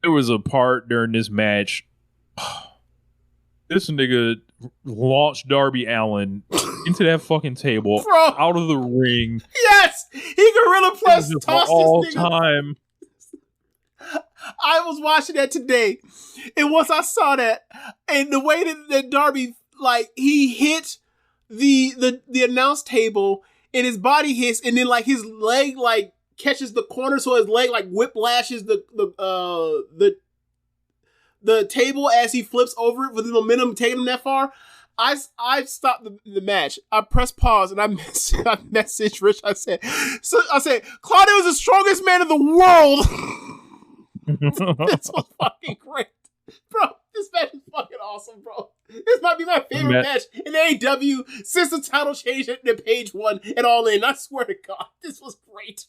there was a part during this match. This nigga launched Darby Allin into that fucking table, Bro. out of the ring. Yes, he Gorilla Plus tossed all this nigga. Time. I was watching that today, and once I saw that, and the way that Darby, like, he hit the announce table, and his body hits, and then like his leg like catches the corner, so his leg like whiplashes the table as he flips over it with the momentum taking him that far. I stopped the match. I pressed pause and I messaged Rich. I said, Claudio is the strongest man in the world. This was fucking great, bro. This match is fucking awesome, bro. This might be my favorite match in AEW since the title change at page 1 and All In. I swear to God, this was great.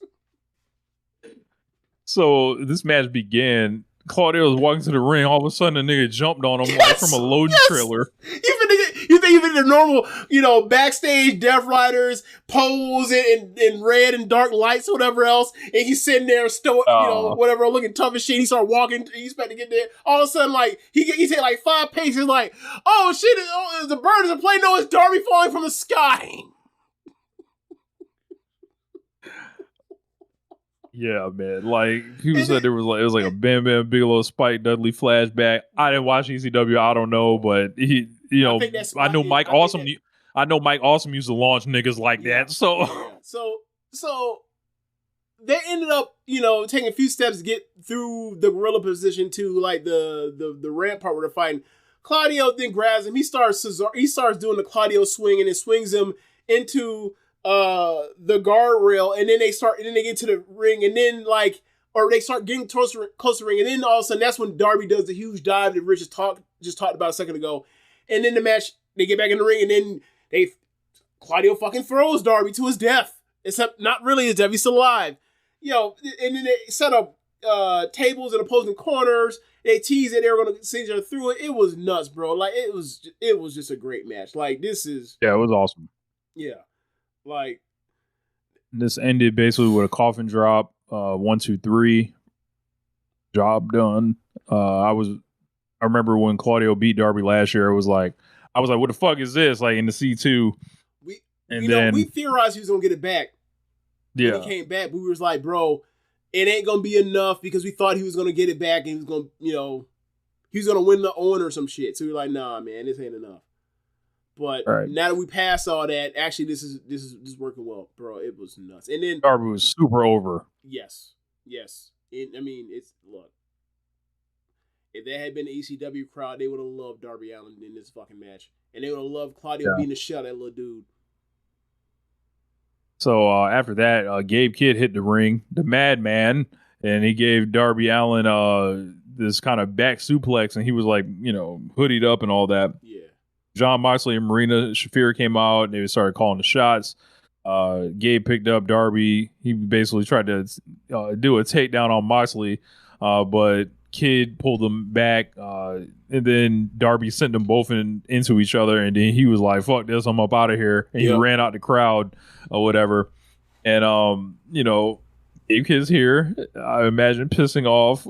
So this match began. Claudio was walking to the ring. All of a sudden, a nigga jumped on him like from a loading trailer. You think even the normal, backstage Death Riders pose in red and dark lights or whatever else, and he's sitting there whatever, looking tough as shit. He started walking. He's about to get there. All of a sudden, like he take like 5 paces. Like, oh shit! The bird is a plane. No, it's Darby falling from the sky. Yeah, man. Like people said, it was like a Bam Bam Bigelow Spike Dudley flashback. I didn't watch ECW. I don't know, but he, I know Mike Awesome. I know Mike Awesome used to launch niggas like that. So they ended up, taking a few steps to get through the gorilla position to like the ramp part where they're fighting. Claudio then grabs him. He starts doing the Claudio swing and it swings him into the guardrail, and then they get to the ring, and then they start getting closer to the ring, and then all of a sudden that's when Darby does the huge dive that Rich just talked about a second ago, and then the match they get back in the ring, and then Claudio fucking throws Darby to his death, except not really his death, he's still alive, and then they set up tables in opposing corners. They teased that they were going to send each other through it. It was nuts, bro. Like it was just a great match. Like it was awesome. Yeah. Like this ended basically with a coffin drop. 1, 2, 3. Job done. I remember when Claudio beat Darby last year. I was like, what the fuck is this? Like in the C2. We theorized he was gonna get it back. Yeah. When he came back, we was like, bro, it ain't gonna be enough because we thought he was gonna get it back and he was gonna, he was gonna win the Owen or some shit. So we were like, nah, man, this ain't enough. But now that we passed all that, actually, this is working well, bro. It was nuts. And then Darby was super over. Yes. Look, if there had been an ECW crowd, they would have loved Darby Allin in this fucking match, and they would have loved Claudio beating the shit out of that little dude. So after that, Gabe Kidd hit the ring, the Madman, and he gave Darby Allin this kind of back suplex, and he was like, hoodied up and all that. Yeah. John Moxley and Marina Shafir came out and they started calling the shots. Gabe picked up Darby. He basically tried to do a takedown on Moxley, but Kidd pulled him back, and then Darby sent them both into each other, and then he was like, fuck this, I'm up out of here, and he ran out the crowd or whatever. And Gabe Kidd's here, I imagine pissing off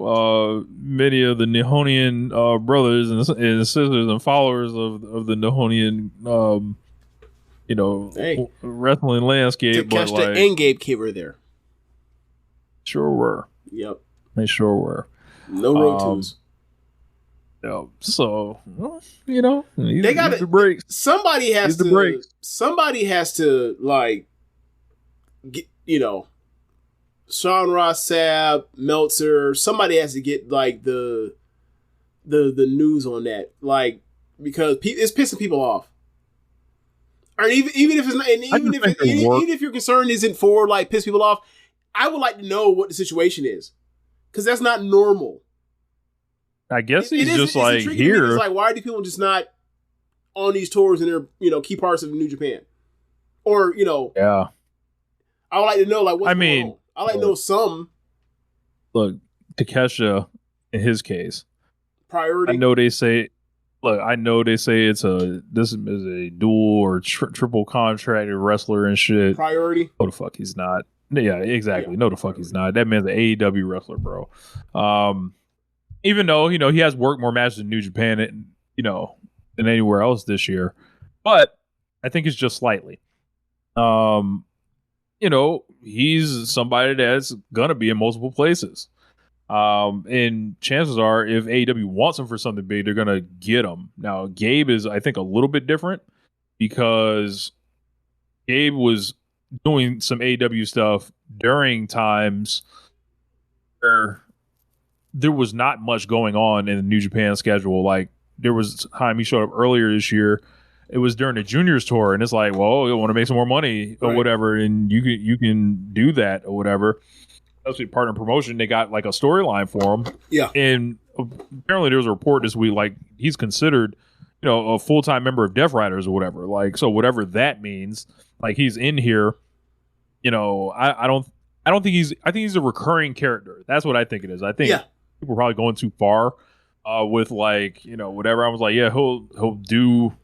many of the Nihonian brothers and sisters and followers of the Nihonian wrestling landscape. Takeshita and Gabe Kidd were there. Sure were. Yep. They sure were. No road twos. Yeah. So, they got the breaks. Somebody has to like get, Sean Ross Sapp, Meltzer, somebody has to get like the news on that, like, because it's pissing people off. Or even if it's not, and even if your concern isn't for like piss people off, I would like to know what the situation is, because that's not normal. I guess he's just like here. It's like, why are these people just not on these tours and they're key parts of New Japan, or yeah. I would like to know like what's going on. I like to know some. Look, Takeshita, in his case, priority. I know they say this is a dual or triple contracted wrestler and shit. Priority. No, the fuck he's not. Yeah, exactly. No, the fuck he's not. That man's an AEW wrestler, bro. Even though he has worked more matches in New Japan, than anywhere else this year, but I think it's just slightly. He's somebody that's gonna be in multiple places. And chances are, if AEW wants him for something big, they're gonna get him. Now, Gabe is, I think, a little bit different because Gabe was doing some AEW stuff during times where there was not much going on in the New Japan schedule. Like, there was time he showed up earlier this year. It was during the juniors tour, and it's like, well, you want to make some more money or whatever, and you can do that or whatever. Especially partner promotion, they got like a storyline for him. Yeah, and apparently there was a report this week, like he's considered, a full-time member of Death Riders or whatever. Like, so whatever that means, like he's in here. I think he's a recurring character. That's what I think it is. I think people are probably going too far with like whatever. I was like, yeah, he'll do.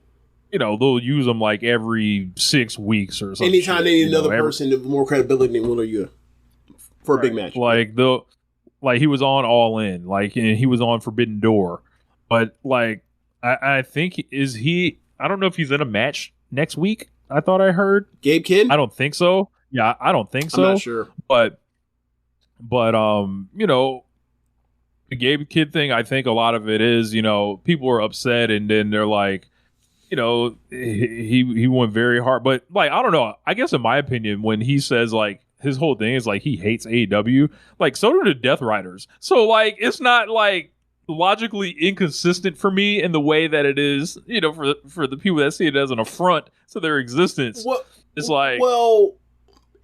They'll use him like every 6 weeks or something. Anytime they need another person with more credibility than Will or you for a big match. Like he was on All In, like, and he was on Forbidden Door, but like I think I don't know if he's in a match next week. I thought I heard Gabe Kidd. I don't think so. Yeah, I don't think so. I'm not sure, but the Gabe Kidd thing, I think a lot of it is people are upset, and then they're like, he went very hard, but like, I don't know. I guess in my opinion, when he says like his whole thing is like he hates AEW, like so do the Death Riders. So like, it's not like logically inconsistent for me in the way that it is, for the people that see it as an affront to their existence. It's like,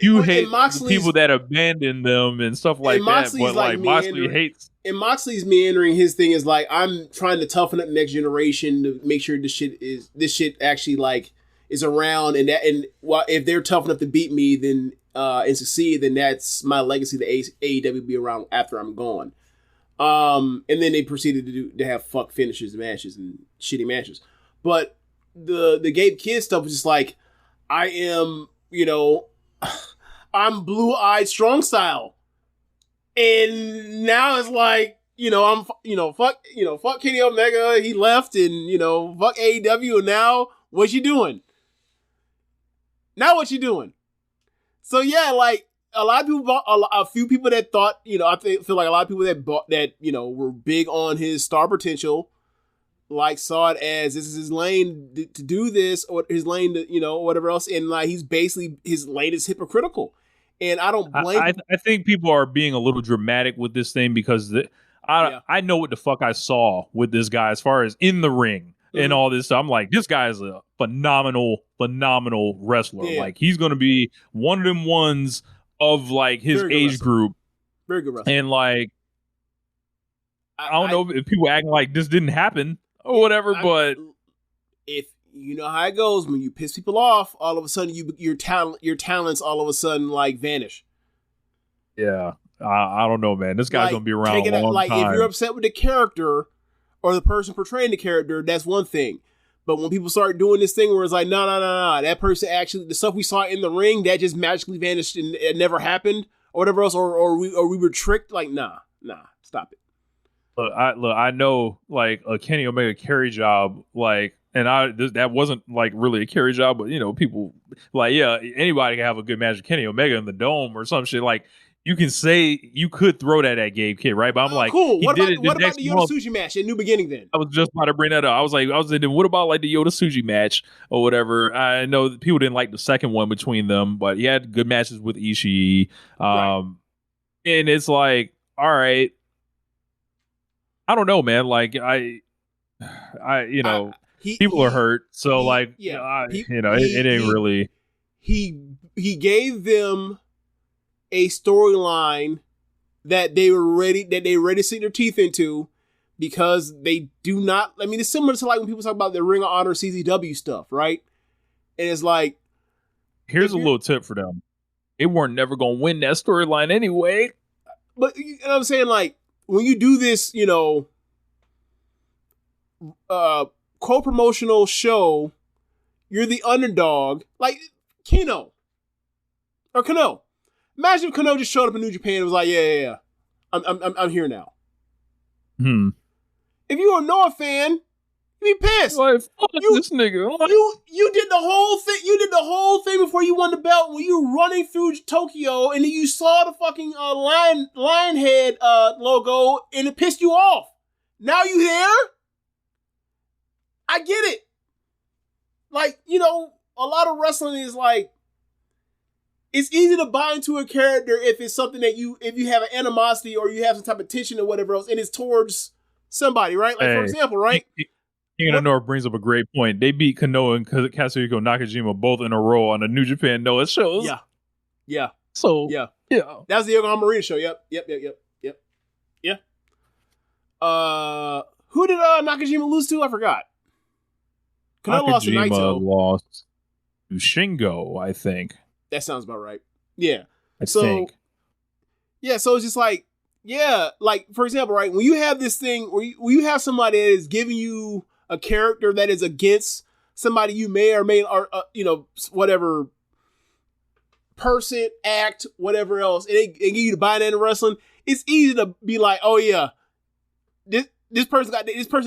you hate the people that abandon them and stuff like that, but like Moxley hates. And Moxley's meandering, his thing is like, I'm trying to toughen up the next generation to make sure this shit actually like is around, and if they're tough enough to beat me, then and succeed, then that's my legacy. The AEW be around after I'm gone. And then they proceeded to have fuck finishes matches and shitty matches. But the Gabe Kidd stuff was just like, I am, I'm blue-eyed strong style. And now it's like, I'm, fuck Kenny Omega, he left, and, fuck AEW, and now what you doing? Now what you doing? So yeah, like, a lot of people, a few people that thought, I feel like a lot of people that bought that, were big on his star potential, like saw it as this is his lane to do this, or his lane to, whatever else, and like he's basically, his lane is hypocritical. And I don't blame. I think people are being a little dramatic with this thing because I know what the fuck I saw with this guy as far as in the ring and all this stuff. I'm like, this guy is a phenomenal wrestler. Yeah. Like, he's going to be one of them ones of like his age group. Very good wrestler. And like, I don't know if people acting like this didn't happen or whatever, but if you know how it goes, when you piss people off, all of a sudden your talents all of a sudden like vanish. Yeah, I don't know, man. This guy's gonna be around a long time. If you're upset with the character or the person portraying the character, that's one thing. But when people start doing this thing where it's like, no, that person actually, the stuff we saw in the ring, that just magically vanished and it never happened, or whatever else, or we were tricked. Like, nah, stop it. Look, I know like a Kenny Omega carry job, like. And that wasn't like really a carry job, but people like, yeah, anybody can have a good match with Kenny Omega in the Dome or some shit. Like, you can say, you could throw that at Gabe Kidd, right? But I'm like, cool. What about the Yoda Tsuji match at New Beginning then? I was just about to bring that up. I was thinking, what about like the Yoda Tsuji match or whatever? I know that people didn't like the second one between them, but he had good matches with Ishii. Right. And it's like, all right, I don't know, man. Like people are hurt, so it ain't really. He gave them a storyline that they were ready to sink their teeth into, because they do not. I mean, it's similar to like when people talk about the Ring of Honor CZW stuff, right? And it's like, here's a little tip for them: they weren't never gonna win that storyline anyway. But you know what I'm saying, like when you do this, co-promotional show, you're the underdog, like Kano. Imagine if Kano just showed up in New Japan and was like, yeah. I'm here now. If you were a Noah fan, you'd be pissed. Like, fuck this nigga. You did the whole thing. You did the whole thing before you won the belt when you were running through Tokyo and then you saw the fucking lion head logo and it pissed you off. Now you there? I get it. Like, you know, a lot of wrestling is like, it's easy to buy into a character if it's something that if you have an animosity or you have some type of tension or whatever else, and it's towards somebody, right? Like, for example, right? King of the North brings up a great point. They beat Kano and Katsuhiko Nakajima both in a row on the New Japan Noah shows. Yeah. So, yeah. Yeah. That was the Yokohama Marina show. Yep. Yeah. Who did Nakajima lose to? I forgot. Kano lost to Naito. Lost to Shingo, I think. That sounds about right. Yeah. I think. Yeah, so it's just like, like, for example, right, when you have this thing, where you have somebody that is giving you a character that is against somebody you may or may, or whatever person, act, whatever else, and they give you the buy in wrestling, it's easy to be like, oh yeah, this person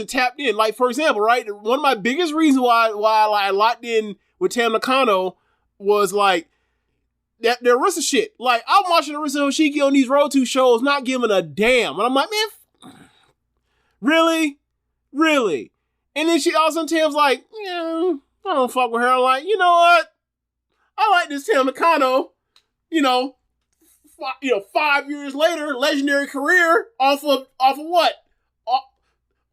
tapped in. Like, for example, right, one of my biggest reasons why I locked in with Tam Nakano was like, that Arisa shit. Like, I'm watching Arisa Hoshiki on these Road 2 shows, not giving a damn. And I'm like, man, really? And then she also Tam's like, yeah, I don't fuck with her. I'm like, you know what? I like this Tam Nakano. 5 years later, legendary career off of what?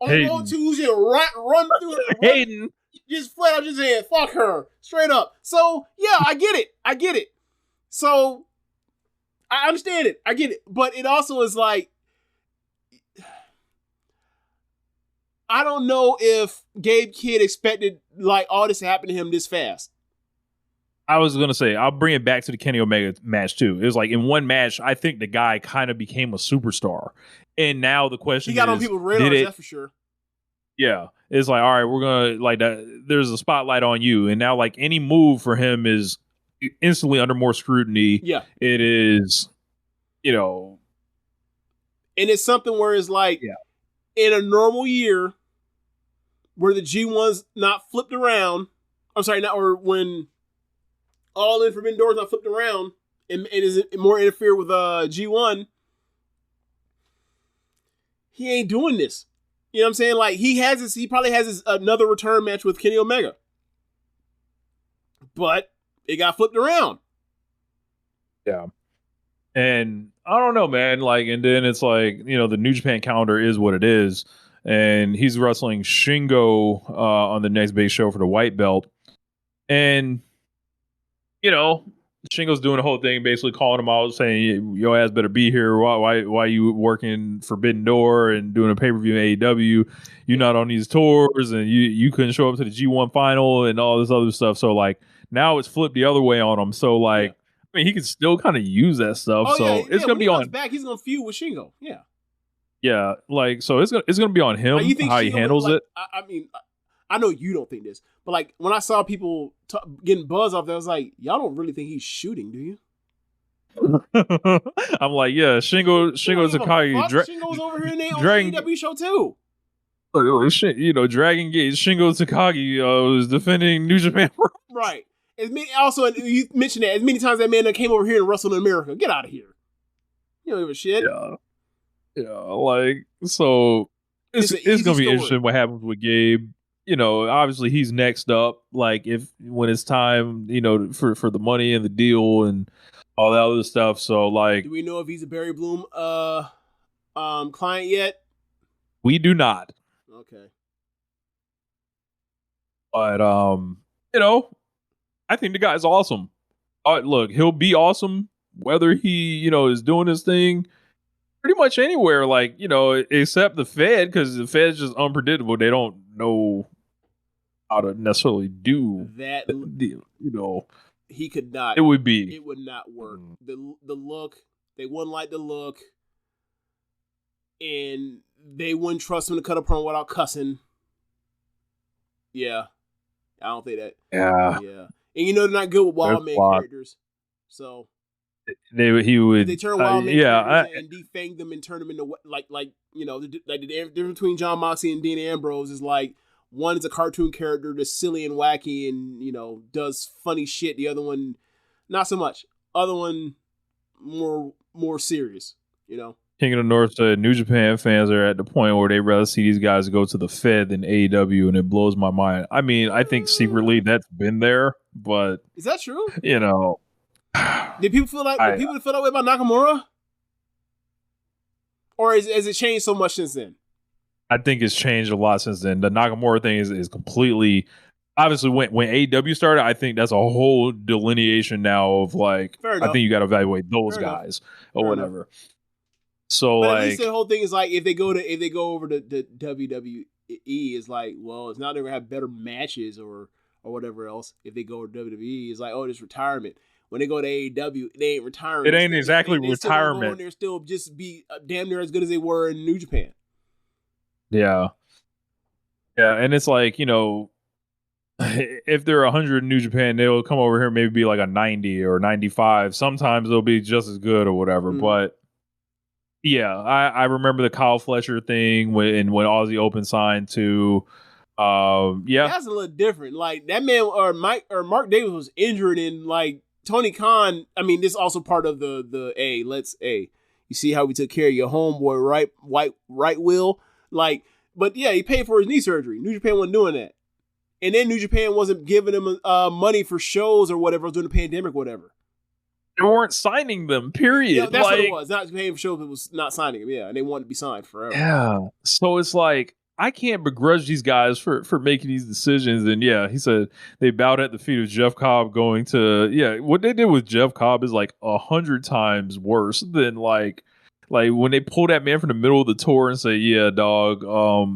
On Road 2s, you run through it. Hayden. Just flat out just saying, fuck her. Straight up. So, yeah, I get it. So, I understand it. I get it. But it also is like, I don't know if Gabe Kidd expected like all this to happen to him this fast. I was going to say, I'll bring it back to the Kenny Omega match too. It was like in one match, I think the guy kind of became a superstar. And now the question is, he got on people's radars, that's for sure. Yeah. It's like, all right, we're going to, like, that. There's a spotlight on you. And now, like, any move for him is instantly under more scrutiny. Yeah. It is, And it's something where it's like, in a normal year, where the G1's not flipped around, or when All In Forbidden Doors not flipped around, and it is more interfere with G1, he ain't doing this. You know what I'm saying? Like, he probably has another return match with Kenny Omega. But it got flipped around. Yeah. And I don't know, man. Like, and then it's like, the New Japan calendar is what it is. And he's wrestling Shingo on the next big show for the white belt. And, Shingo's doing the whole thing, basically calling him out, saying, your ass better be here. Why you working Forbidden Door and doing a pay-per-view in AEW? You're not on these tours, and you couldn't show up to the G1 final and all this other stuff. So, like, now it's flipped the other way on him. So, like, I mean, he can still kind of use that stuff. It's going to be on. Back, he's going to feud with Shingo. Yeah. Yeah. Like, so it's gonna be on him how he handles it. I mean, I know you don't think this, but like when I saw people getting buzz off that, I was like, y'all don't really think he's shooting, do you? I'm like, yeah, Shingo Takagi. Shingo's over here in the AEW show too. Dragon Gate. Shingo Takagi was defending New Japan. Right. Also, you mentioned that as many times that man that came over here and wrestled in America. Get out of here. You don't give a shit. Yeah. Like, so it's gonna be interesting what happens with Gabe. Obviously he's next up. Like, when it's time, for the money and the deal and all that other stuff. So, like, do we know if he's a Barry Bloom client yet? We do not. Okay. But I think the guy's awesome. Look, he'll be awesome whether he, is doing his thing pretty much anywhere, like, except the Fed, because the Fed's just unpredictable. They don't know how to necessarily do that. He could not. It would not work. The look, they wouldn't like the look, and they wouldn't trust him to cut a promo without cussing. Yeah, I don't think that. Yeah. And you know they're not good with wild man characters, so he would. They turn wild man characters and defang them and turn them into like the difference between John Moxley and Dean Ambrose is like one is a cartoon character that's silly and wacky and does funny shit. The other one, not so much. Other one, more serious. King of the North said New Japan fans are at the point where they'd rather see these guys go to the Fed than AEW, and it blows my mind. I mean, I think secretly that's been there, but is that true? Did people feel that way about Nakamura, or has it changed so much since then? I think it's changed a lot since then. The Nakamura thing is completely. Obviously, when AEW started, I think that's a whole delineation now of like. I think you got to evaluate those guys or whatever. Enough. So but at least the whole thing is like if they go over to WWE is like, well, it's not they're gonna have better matches or whatever else. If they go to WWE, it's like, oh, it's retirement. When they go to AEW, they ain't retiring. It ain't exactly retirement. They're still just be damn near as good as they were in New Japan. Yeah, and it's like if they're 100 in New Japan, they'll come over here maybe be like a 90 or 95. Sometimes they'll be just as good or whatever, but. Yeah, I remember the Kyle Fletcher thing when Aussie Open signed to, that's a little different. Like that man or Mark Davis was injured in like Tony Khan. I mean, this is also part of the you see how we took care of your homeboy, right Will, like, but yeah, he paid for his knee surgery. New Japan wasn't doing that, and then New Japan wasn't giving him money for shows or whatever during the pandemic, whatever. They weren't signing them, period. Yeah, that's what it was. Not paying for shows, it was not signing them. Yeah, and they wanted to be signed forever. Yeah. So it's like, I can't begrudge these guys for making these decisions. And yeah, he said they bowed at the feet of Jeff Cobb going to, what they did with Jeff Cobb is like 100 times worse than like when they pull that man from the middle of the tour and say, yeah, dog,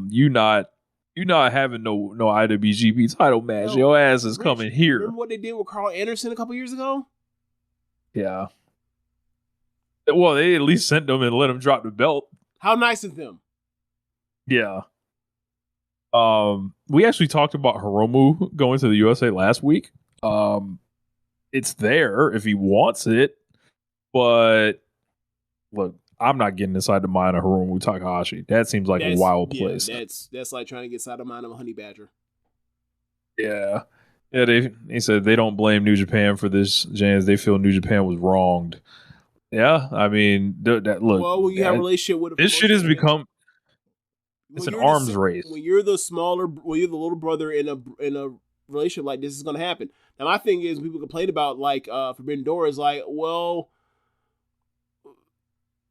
you not having no IWGP title match. Your ass is coming here. Remember what they did with Carl Anderson a couple years ago? Yeah. Well, they at least sent them and let him drop the belt. How nice of them. Yeah. We actually talked about Hiromu going to the USA last week. It's there if he wants it, but look, I'm not getting inside the mind of Hiromu Takahashi. That seems like a wild place. That's like trying to get inside the mind of a honey badger. Yeah. Yeah, they said they don't blame New Japan for this, James. They feel New Japan was wronged. Yeah, I mean, look. Well, when you have a relationship with this shit has become an arms race. When you're the little brother in a relationship like this, is going to happen. Now, my thing is, people complain about like Forbidden Door is like, well,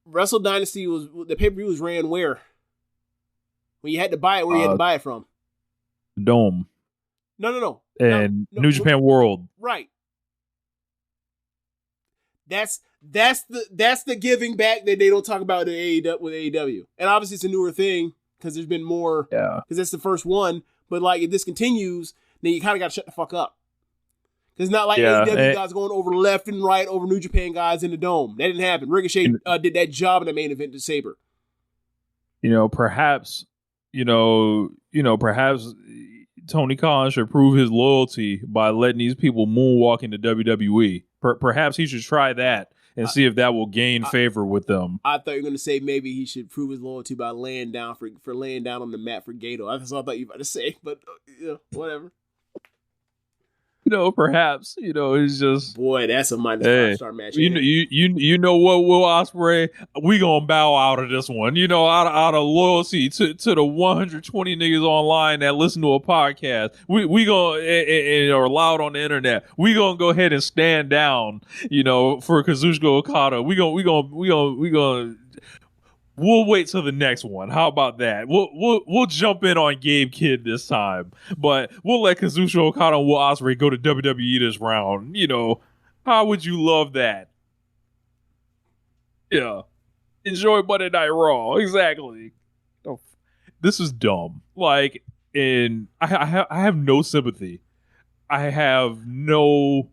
Wrestle Dynasty was the pay-per-view was ran where? When you had to buy it, where you had to buy it from? Dome. No. And New Japan World. Right. That's the giving back that they don't talk about with AEW. And obviously it's a newer thing because there's been more. Yeah. Because that's the first one. But like if this continues, then you kind of got to shut the fuck up. Because it's not like AEW guys going over left and right over New Japan guys in the Dome. That didn't happen. Ricochet did that job in the main event to Sabre. Perhaps Tony Khan should prove his loyalty by letting these people moonwalk into WWE. Perhaps he should try that and see if that will gain favor with them. I thought you were going to say maybe he should prove his loyalty by laying down for laying down on the mat for Gato. That's what I thought you were about to say, but whatever. Perhaps, it's just... Boy, that's a minus 5-star match. You know what, Will Ospreay? We gonna bow out of this one. Out of loyalty to the 120 niggas online that listen to a podcast. We gonna, and are loud on the internet. We gonna go ahead and stand down, for Kazuchika Okada. We gonna we'll wait till the next one. How about that? We'll jump in on Gabe Kidd this time, but we'll let Kazuchika Okada and Will Ospreay go to WWE this round. How would you love that? Yeah, enjoy Monday Night Raw. Exactly. Oh, this is dumb. Like, and I have no sympathy. I have no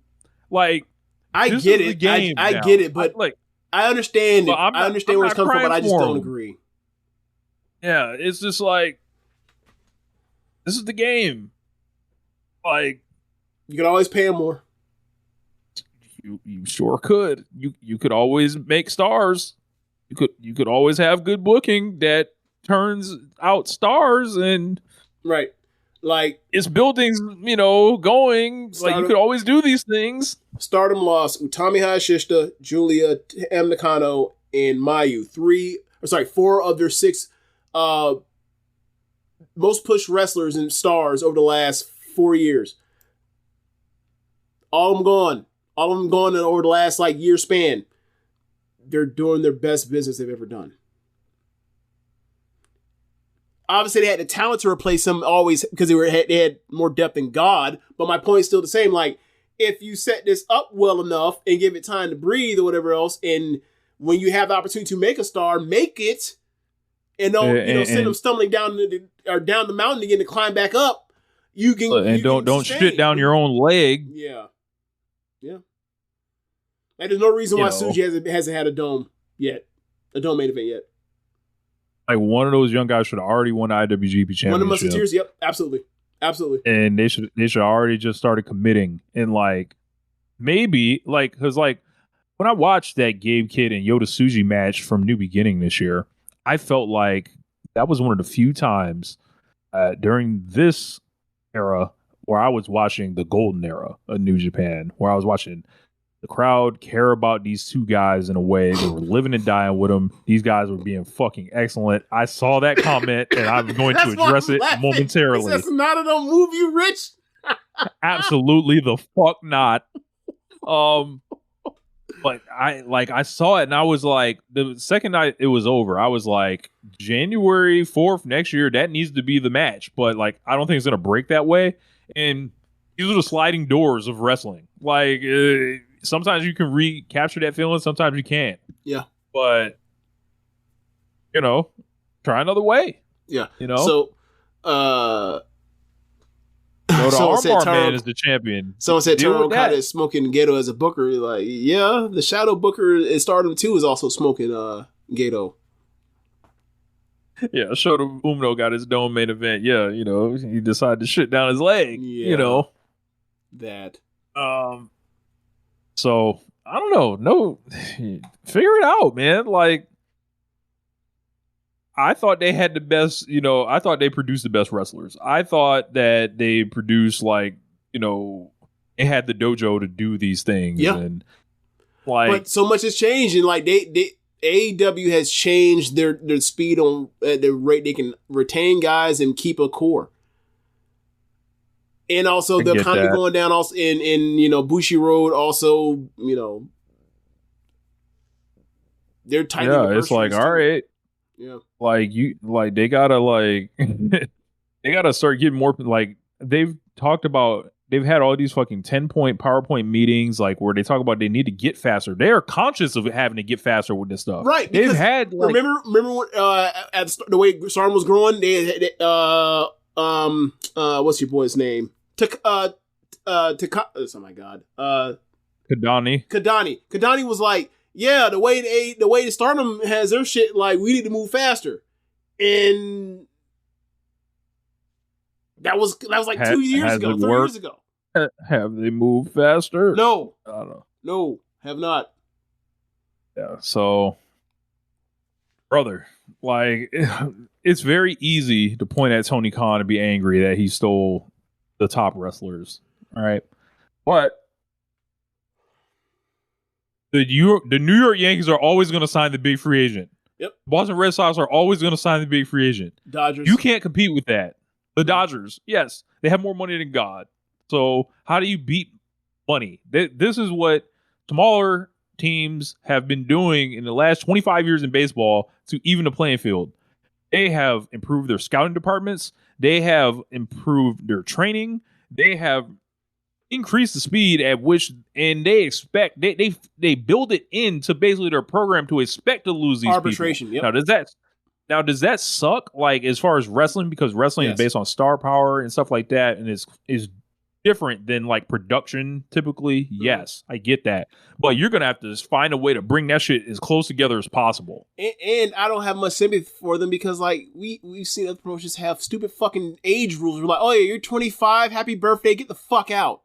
I get it. I get it, but I understand it. I understand where it's coming from, but I just don't agree. Yeah, it's just like, this is the game. Like, you can always pay them more. You sure could. You could always make stars. You could always have good booking that turns out stars, and right, like it's buildings, going. Like you could always do these things. Stardom lost Utami Hayashishita, Julia M. Nakano, and Mayu. 4 of their 6 most pushed wrestlers and stars over the last 4 years. All of them gone. All of them gone over the last year span. They're doing their best business they've ever done. Obviously, they had the talent to replace them always because they had more depth than God. But my point is still the same. Like, if you set this up well enough and give it time to breathe or whatever else, and when you have the opportunity to make a star, make it, and don't send them stumbling down the mountain again to climb back up. You can don't shit down your own leg. Yeah. And there's no reason why Tsuji hasn't had a dome yet, a dome main event yet. Like, one of those young guys should have already won the IWGP Championship. One of the Musketeers, yep, absolutely. And they should already just started committing, and maybe because when I watched that Gabe Kidd and Yota Tsuji match from New Beginning this year, I felt like that was one of the few times during this era where I was watching the golden era of New Japan, where I was watching the crowd care about these two guys in a way. They were living and dying with them. These guys were being fucking excellent. I saw that comment, and I'm going to address it momentarily. That's not a move, you Rich. Absolutely the fuck not. But I saw it, and I was like, the second night it was over, I was like, January 4th next year, that needs to be the match. But I don't think it's gonna break that way. And these are the sliding doors of wrestling. Sometimes you can recapture that feeling, sometimes you can't. Yeah. But try another way. Yeah. So the Armbar Man is the champion. Someone said Taro Okada is smoking Gedo as a booker. Yeah, the Shadow Booker in Stardom 2 is also smoking Gedo. Yeah, Shota Umino got his dome main event. Yeah, he decided to shit down his leg. Yeah. That. So I don't know. No, figure it out, man. I thought they had the best. I thought they produced the best wrestlers. I thought that they produced they had the dojo to do these things. Yeah. And but so much has changed, and AEW has changed their speed on the rate they can retain guys and keep a core. And also they're kind of going down also in Bushi Road also, they're tightening the it's all right. Yeah. They gotta they gotta start getting more they've talked about. They've had all these fucking 10-point PowerPoint meetings where they talk about they need to get faster. They are conscious of having to get faster with this stuff. Right. They've had remember when, the way Stardom was growing, they what's your boy's name? Oh my god. Kadani. Kadani was the way the Stardom has their shit, we need to move faster. And that was 2 years ago, 3 years ago. Have they moved faster? No. I don't know. No, have not. Yeah, so brother, it's very easy to point at Tony Khan and be angry that he stole the top wrestlers. All right. But the New York Yankees are always going to sign the big free agent. Yep. Boston Red Sox are always going to sign the big free agent. Dodgers. You can't compete with that. The Dodgers, yes, they have more money than God. So how do you beat money? This is what smaller teams have been doing in the last 25 years in baseball to even the playing field. They have improved their scouting departments. They have improved their training. They have increased the speed at which, and they expect they build it into basically their program to expect to lose these arbitration. People. Yep. Now, does that suck? As far as wrestling, because wrestling is based on star power and stuff like that, and is different than like production typically. Yes, I get that. But you're going to have to just find a way to bring that shit as close together as possible. And I don't have much sympathy for them because like we've seen other promotions have stupid fucking age rules. We're like, oh yeah, you're 25, happy birthday, get the fuck out.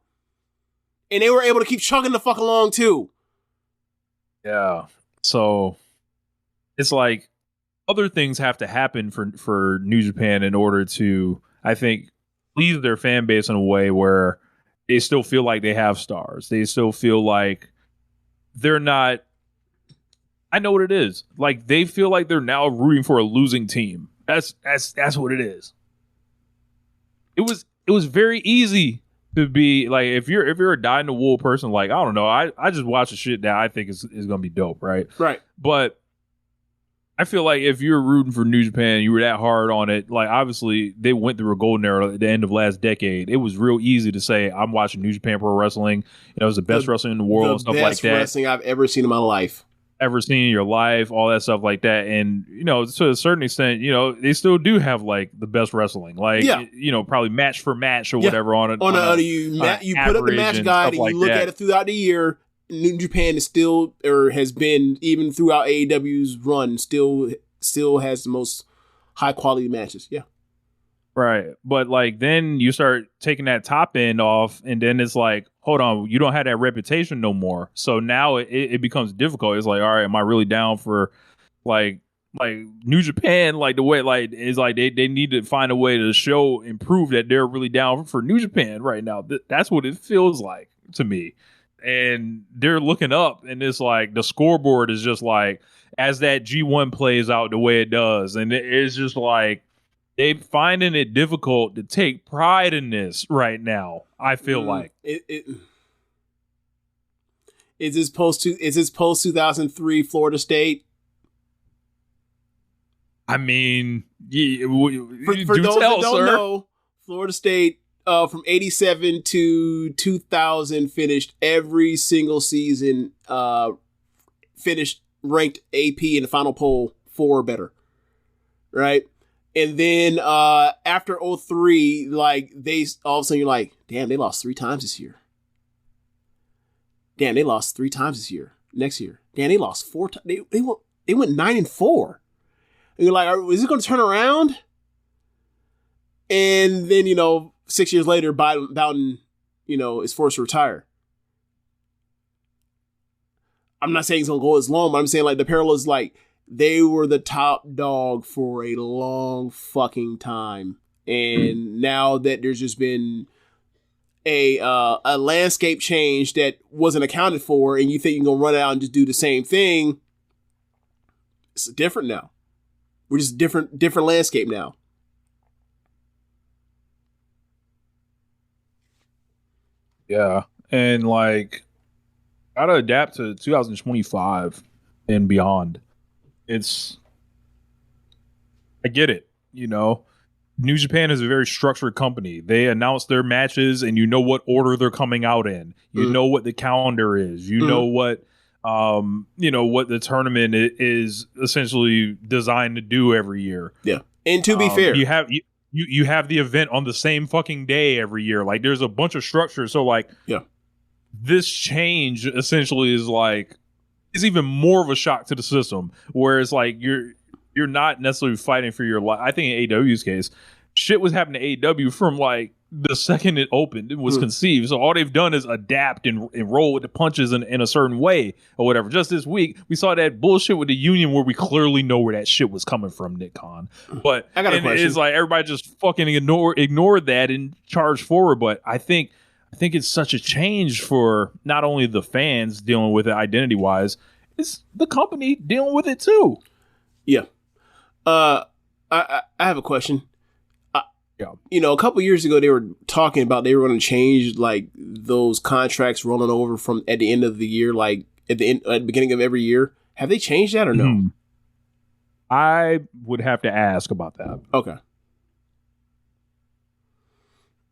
And they were able to keep chugging the fuck along too. Yeah. So it's like other things have to happen for New Japan in order to, I think, please their fan base in a way where they still feel like they have stars. They still feel like they're not. I know what it is. Like they feel like they're now rooting for a losing team. That's what it is. It was very easy to be like if you're a dyed in the wool person, like I don't know, I just watch the shit that I think is gonna be dope, right? Right. But I feel like if you're rooting for New Japan, you were that hard on it. Like obviously they went through a golden era at the end of last decade. It was real easy to say I'm watching New Japan Pro Wrestling. It was the best wrestling in the world and stuff like that. The best wrestling I've ever seen in my life. Ever seen in your life, all that stuff like that. And, to a certain extent, they still do have like the best wrestling. Like, probably match for match or whatever on it. You put up the match guide and you look at it throughout the year. New Japan is still, or has been, even throughout AEW's run, still has the most high quality matches. Yeah. Right. But like then you start taking that top end off and then it's like, hold on, you don't have that reputation no more. So now it becomes difficult. It's like, all right, am I really down for like New Japan? Like the way like it's like they need to find a way to show and prove that they're really down for New Japan right now. That's what it feels like to me. And they're looking up and it's like the scoreboard is just like as that G1 plays out the way it does. And it's just like they're finding it difficult to take pride in this right now. I feel like is this post 2003 Florida State? I mean, for those that don't know, Florida State from 87 to 2000 finished every single season. Finished ranked AP in the final poll 4 or better, right? And then after 03, like they all of a sudden you're like, damn, they lost 3 times this year. Damn, they lost 3 times this year. Next year, damn, they lost 4 times. They went 9-4. And you're like, is it going to turn around? And then 6 years later, Bowden, is forced to retire. I'm not saying it's going to go as long, but I'm saying like the parallel is like they were the top dog for a long fucking time. And now that there's just been a landscape change that wasn't accounted for and you think you can go run out and just do the same thing, it's different now. We're just different landscape now. Yeah. And like gotta adapt to 2025 and beyond. I get it, New Japan is a very structured company. They announce their matches and you know what order they're coming out in. You know what the calendar is. You know what what the tournament is essentially designed to do every year. Yeah. And to be fair, you have the event on the same fucking day every year. Like there's a bunch of structure. So like this change essentially is even more of a shock to the system. Whereas like you're not necessarily fighting for your life. I think in AEW's case, shit was happening to AEW from like the second it opened, it was conceived. So all they've done is adapt and roll with the punches in a certain way or whatever. Just this week, we saw that bullshit with the union where we clearly know where that shit was coming from, Nick Khan. But I got a question. It's like everybody just fucking ignored that and charged forward. But I think it's such a change for not only the fans dealing with it identity wise, it's the company dealing with it too. Yeah. I have a question. A couple years ago, they were talking about they were going to change like those contracts rolling over from at the end of the year, like at the beginning of every year. Have they changed that or no? I would have to ask about that. Okay.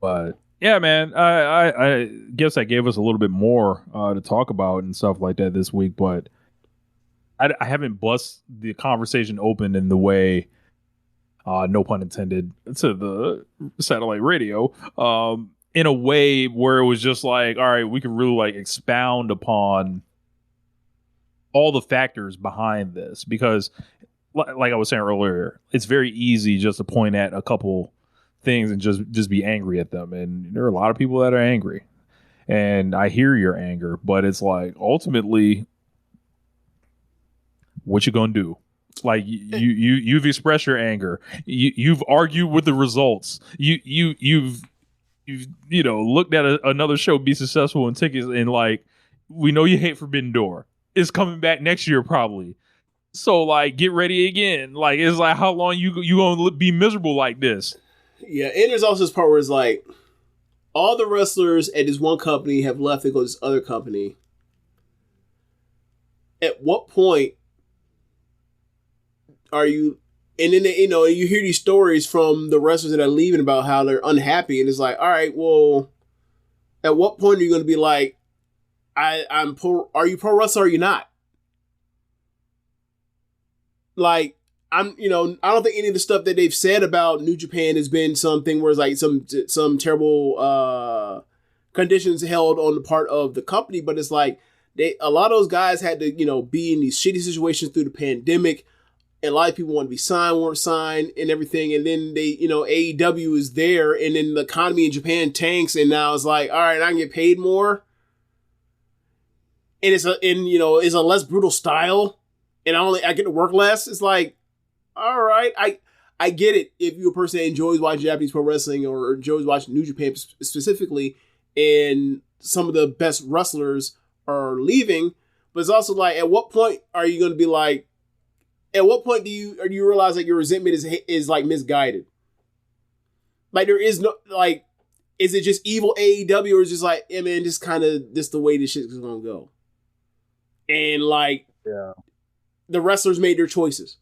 But yeah, man, I guess I gave us a little bit more to talk about and stuff like that this week, but I haven't bust the conversation open in the way, no pun intended, to the satellite radio, in a way where it was just like, all right, we can really like expound upon all the factors behind this, because like I was saying earlier, it's very easy just to point at a couple things and just be angry at them. And there are a lot of people that are angry, and I hear your anger, but it's like, ultimately, what you gonna do? Like, you've expressed your anger. You've argued with the results. You've looked at another show be successful in tickets, and like, we know you hate Forbidden Door. It's coming back next year probably. So like, get ready again. Like, it's like, how long you gonna be miserable like this? Yeah, and there's also this part where it's like, all the wrestlers at this one company have left to go to this other company. At what point are you? And then you hear these stories from the wrestlers that are leaving about how they're unhappy, and it's like, all right, well, at what point are you going to be like, I'm pro? Are you pro wrestler? Or are you not? Like, I don't think any of the stuff that they've said about New Japan has been something where it's like some terrible conditions held on the part of the company, but it's like a lot of those guys had to be in these shitty situations through the pandemic, and a lot of people want to be signed, weren't signed, and everything, and then they AEW is there, and then the economy in Japan tanks, and now it's like, all right, I can get paid more, and it's a less brutal style, and I get to work less. It's like, all right, I get it if you're a person that enjoys watching Japanese pro wrestling or enjoys watching New Japan specifically, and some of the best wrestlers are leaving, but it's also like, at what point are you going to be like, at what point do you realize that your resentment is like misguided? Like, there is no, like, is it just evil AEW, or is it just like, yeah, man, just kind of this the way this shit is going to go? And like, yeah, the wrestlers made their choices.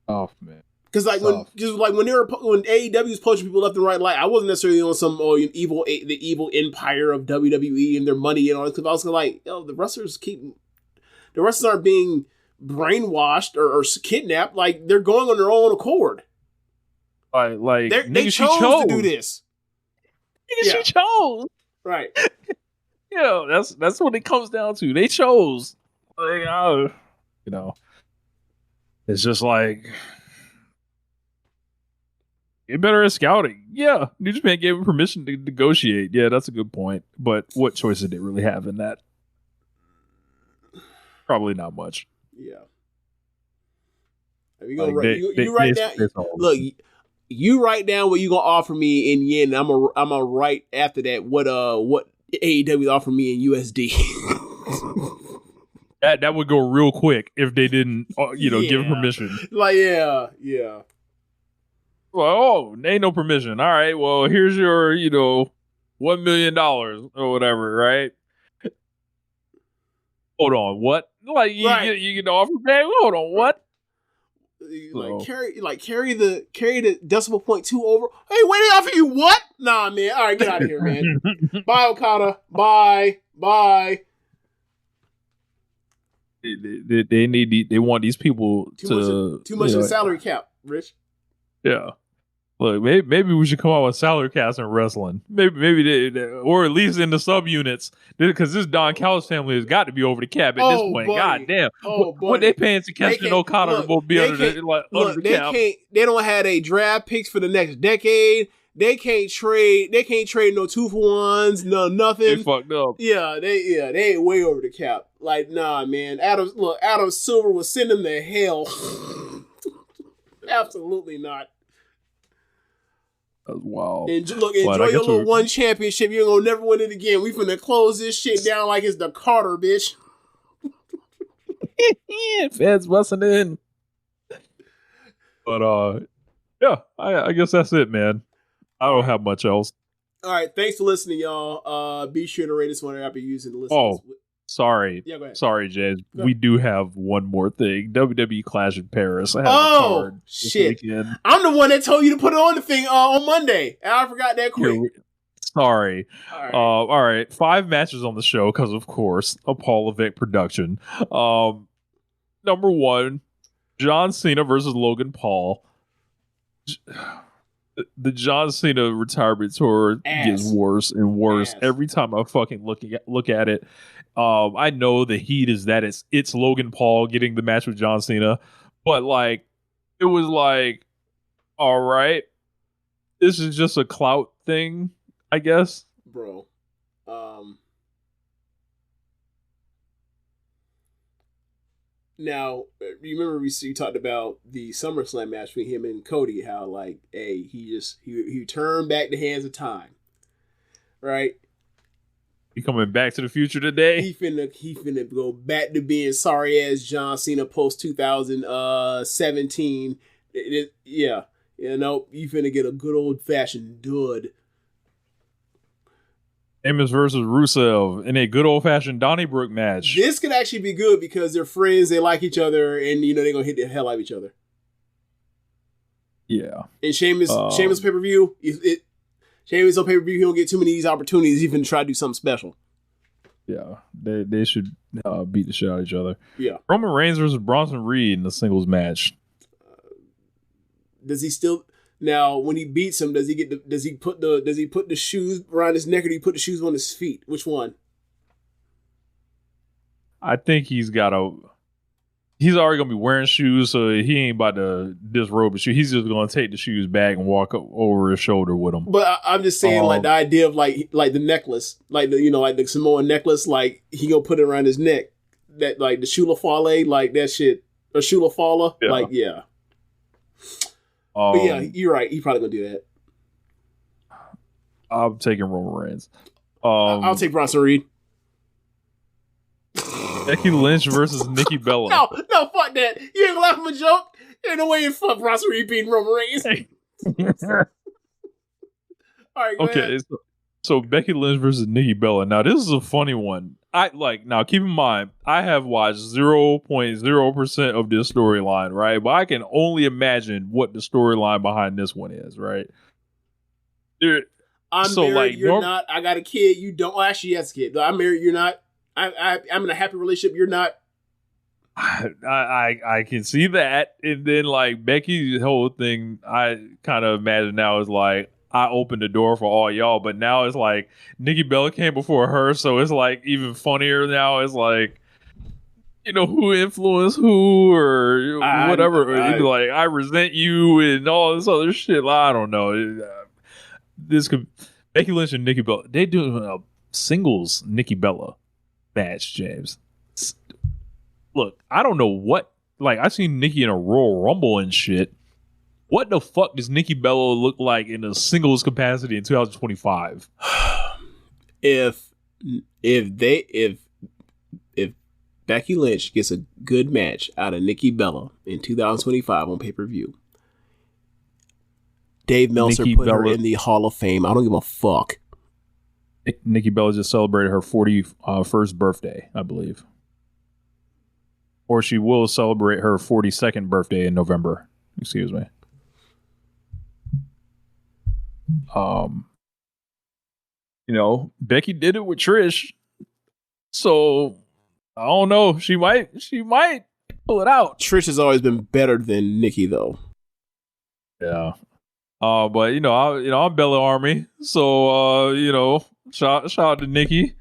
Oh man, because like when AEW was poaching people left and right, like, I wasn't necessarily on some the evil empire of WWE and their money and all that. Because I was like, the wrestlers aren't being brainwashed or kidnapped. Like, they're going on their own accord. Like they chose to do this. She chose. Right. That's what it comes down to. They chose. Like, it's just like, get better at scouting. Yeah, New Japan gave him permission to negotiate. Yeah, that's a good point. But what choice did they really have in that? Probably not much. Yeah. You write down. Look, you write down what you gonna offer me in yen. I'm gonna write after that what AEW offer me in USD. That would go real quick if they didn't, give permission. Like, yeah. Well, oh, ain't no permission. All right, well, here's your, $1 million or whatever, right? Hold on, what? Like, you get the offer back? Hold on, what? Carry the decimal point 2 over. Hey, wait, they offer you what? Nah, man. All right, get out of here, man. Bye, Okada. Bye. They want these people too much of a salary cap, Rich. Yeah. Look, maybe we should come out with salary caps in wrestling. Maybe they, or at least in the subunits, because this Don Callis family has got to be over the cap at this point. Buddy. God damn, what they paying Takeshi and Okada to both be under the cap? They don't have a draft picks for the next decade. They can't trade no 2-for-1s, nothing. They fucked up. Yeah, they ain't way over the cap. Like, nah, man. Adam Silver will send them to hell. Absolutely not. That's wild. Enjoy your little one championship. You're gonna never win it again. We finna close this shit down like it's the Carter, bitch. Feds busting in. But yeah, I guess that's it, man. I don't have much else. All right, thanks for listening, y'all. Be sure to rate us whenever you're using the list. Oh, sorry. Yeah, go ahead. Sorry, James. We do have one more thing. WWE Clash in Paris. I have a card shit! I'm the one that told you to put it on the thing on Monday, and I forgot that quick. Sorry. All right. 5 matches on the show because, of course, a Paul Levesque production. Number 1, John Cena versus Logan Paul. the John Cena retirement tour gets worse and worse every time I fucking look at it. I know the heat is that it's Logan Paul getting the match with John Cena, but like it was like, all right, this is just a clout thing, I guess, bro. Now, you remember we talked about the SummerSlam match between him and Cody, how like, hey, he turned back the hands of time, right? He coming back to the future today. He finna go back to being sorry ass John Cena post 2017. Yeah, you know, you finna get a good old fashioned dud. Amos versus Rusev in a good old fashioned Donnybrook match. This could actually be good because they're friends, they like each other, and you know they're gonna hit the hell out of each other. Yeah. And Sheamus pay per view. Sheamus on pay per view. He don't get too many of these opportunities even to try to do something special. Yeah, they should beat the shit out of each other. Yeah. Roman Reigns versus Bronson Reed in the singles match. Does he still? Now, when he beats him, does he put the shoes around his neck, or do he put the shoes on his feet? Which one? I think he's already gonna be wearing shoes, so he ain't about to disrobe his shoes. He's just gonna take the shoes back and walk over his shoulder with them. But I'm just saying, like the idea of like the necklace, like the Samoan necklace, like he gonna put it around his neck. That like the Shula Fale, like that shit, or Shula Fala, like yeah. But yeah, you're right. He probably gonna do that. I'm taking Roman Reigns. I'll take Bronson Reed. Becky Lynch versus Nikki Bella. No, fuck that. You ain't gonna laugh at my joke. Ain't no way in fuck Bronson Reed beating Roman Reigns. All right, go ahead. So Becky Lynch versus Nikki Bella. Now this is a funny one. Now keep in mind, I have watched 0.0% of this storyline, right? But I can only imagine what the storyline behind this one is, right? I'm married, you're not. I got a kid, you don't. Oh, actually, yes, kid. I'm married, you're not. I'm in a happy relationship, you're not. I can see that. And then like Becky's whole thing, I kind of imagine now is like, I opened the door for all y'all, but now it's like Nikki Bella came before her, so it's like even funnier now. It's like, you know, who influenced who or whatever. Like, I resent you and all this other shit. I don't know. This could Becky Lynch and Nikki Bella. They do a singles Nikki Bella match, James. Look, I don't know what. Like, I seen Nikki in a Royal Rumble and shit. What the fuck does Nikki Bella look like in a singles capacity in 2025? If Becky Lynch gets a good match out of Nikki Bella in 2025 on pay-per-view, Dave Meltzer put her in the Hall of Fame. I don't give a fuck. Nikki Bella just celebrated her 41st birthday, I believe. Or she will celebrate her 42nd birthday in November. Excuse me. You know, Becky did it with Trish, so I don't know. She might pull it out. Trish has always been better than Nikki, though. Yeah. But I'm Bella Army, so shout out to Nikki.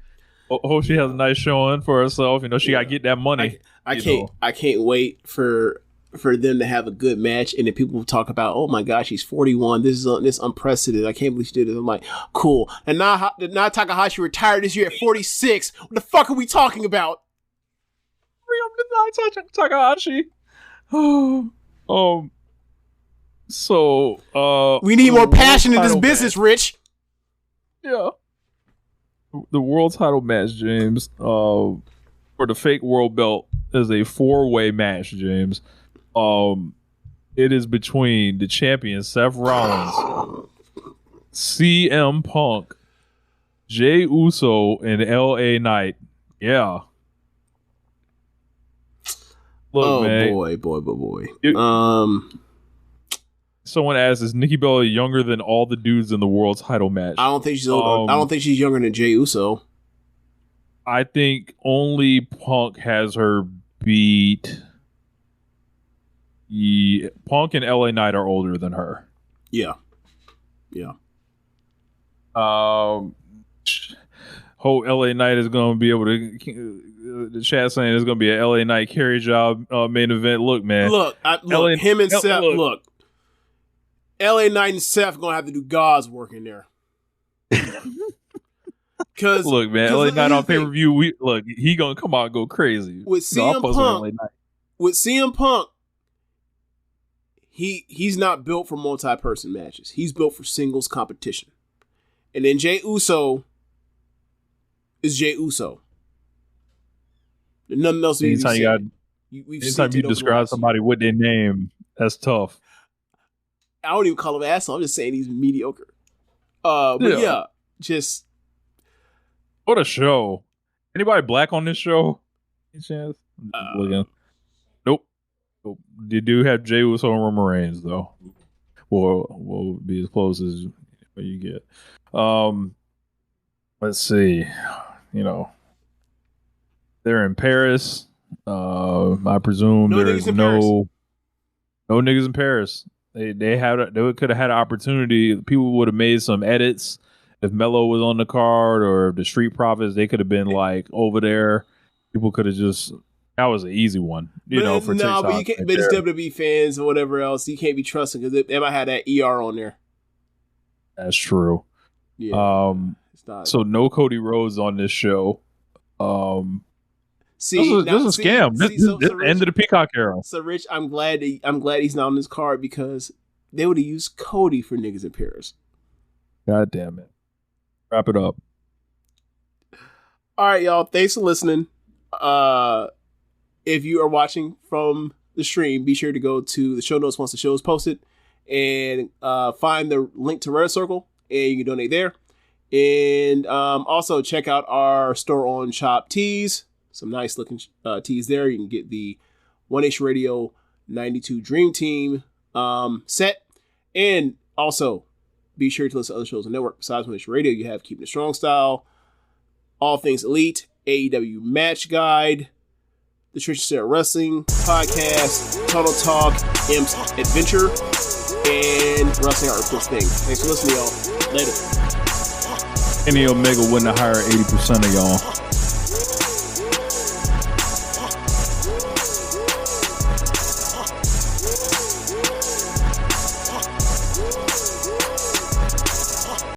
Hope she has a nice showing for herself. You know, she got to get that money. I can't wait for them to have a good match, and then people will talk about, oh my gosh, she's 41. This is unprecedented. I can't believe she did it. I'm like, cool. And now Takahashi retired this year at 46. What the fuck are we talking about? Takahashi. So we need more passion in this business, Rich. Yeah. The world title match, James, for the fake world belt is a 4-way match, James. It is between the champion Seth Rollins, CM Punk, Jey Uso, and LA Knight. Yeah. Look, man. Boy. Someone asked, is Nikki Bella younger than all the dudes in the world title match? I don't think she's older. I don't think she's younger than Jey Uso. I think only Punk has her beat. Punk and LA Knight are older than her. Yeah. Whole LA Knight is going to be able to. The chat saying it's going to be a LA Knight carry job main event. Look, man. Look, him and Seth. Look, LA Knight and Seth going to have to do God's work in there. Cause look, man, LA Knight on pay per view. He gonna come out and go crazy with CM Punk. With CM Punk, he's not built for multi-person matches. He's built for singles competition. And then Jey Uso is Jey Uso. There's nothing else. Anytime you describe somebody with their name, that's tough. I don't even call him asshole. I'm just saying he's mediocre. But just what a show. Anybody black on this show? Any chance? Nope. They do have Jey Uso and Roman Reigns though. Will be as close as you get. Let's see. They're in Paris. I presume there's no niggas in Paris. They could have had an opportunity. People would have made some edits if Melo was on the card or if the Street Profits. They could have been like over there. People could have just. That was an easy one, for TikTok. But you can't. But it's WWE fans or whatever else. You can't be trusting because they might have that ER on there. That's true. Yeah. So no Cody Rhodes on this show. This is a scam. This is the end of the Peacock era. So Rich, I'm glad he's not on this card because they would have used Cody for niggas in Paris. God damn it. Wrap it up. All right, y'all. Thanks for listening. If you are watching from the stream, be sure to go to the show notes once the show is posted and find the link to Red Circle and you can donate there. And also check out our store on Shop Tees. Some nice looking tees there. You can get the One Nation Radio 92 Dream Team set. And also be sure to listen to other shows on the network. Besides One Nation Radio, you have Keepin It Strong Style, All Things Elite, AEW Match Guide, the Trish and Sarah Wrestling Podcast, Tunnel Talk, Imp's Adventure, and Wrestling Art Report Thing. Thanks for listening, y'all. Later. Kenny Omega wouldn't have hired 80% of y'all.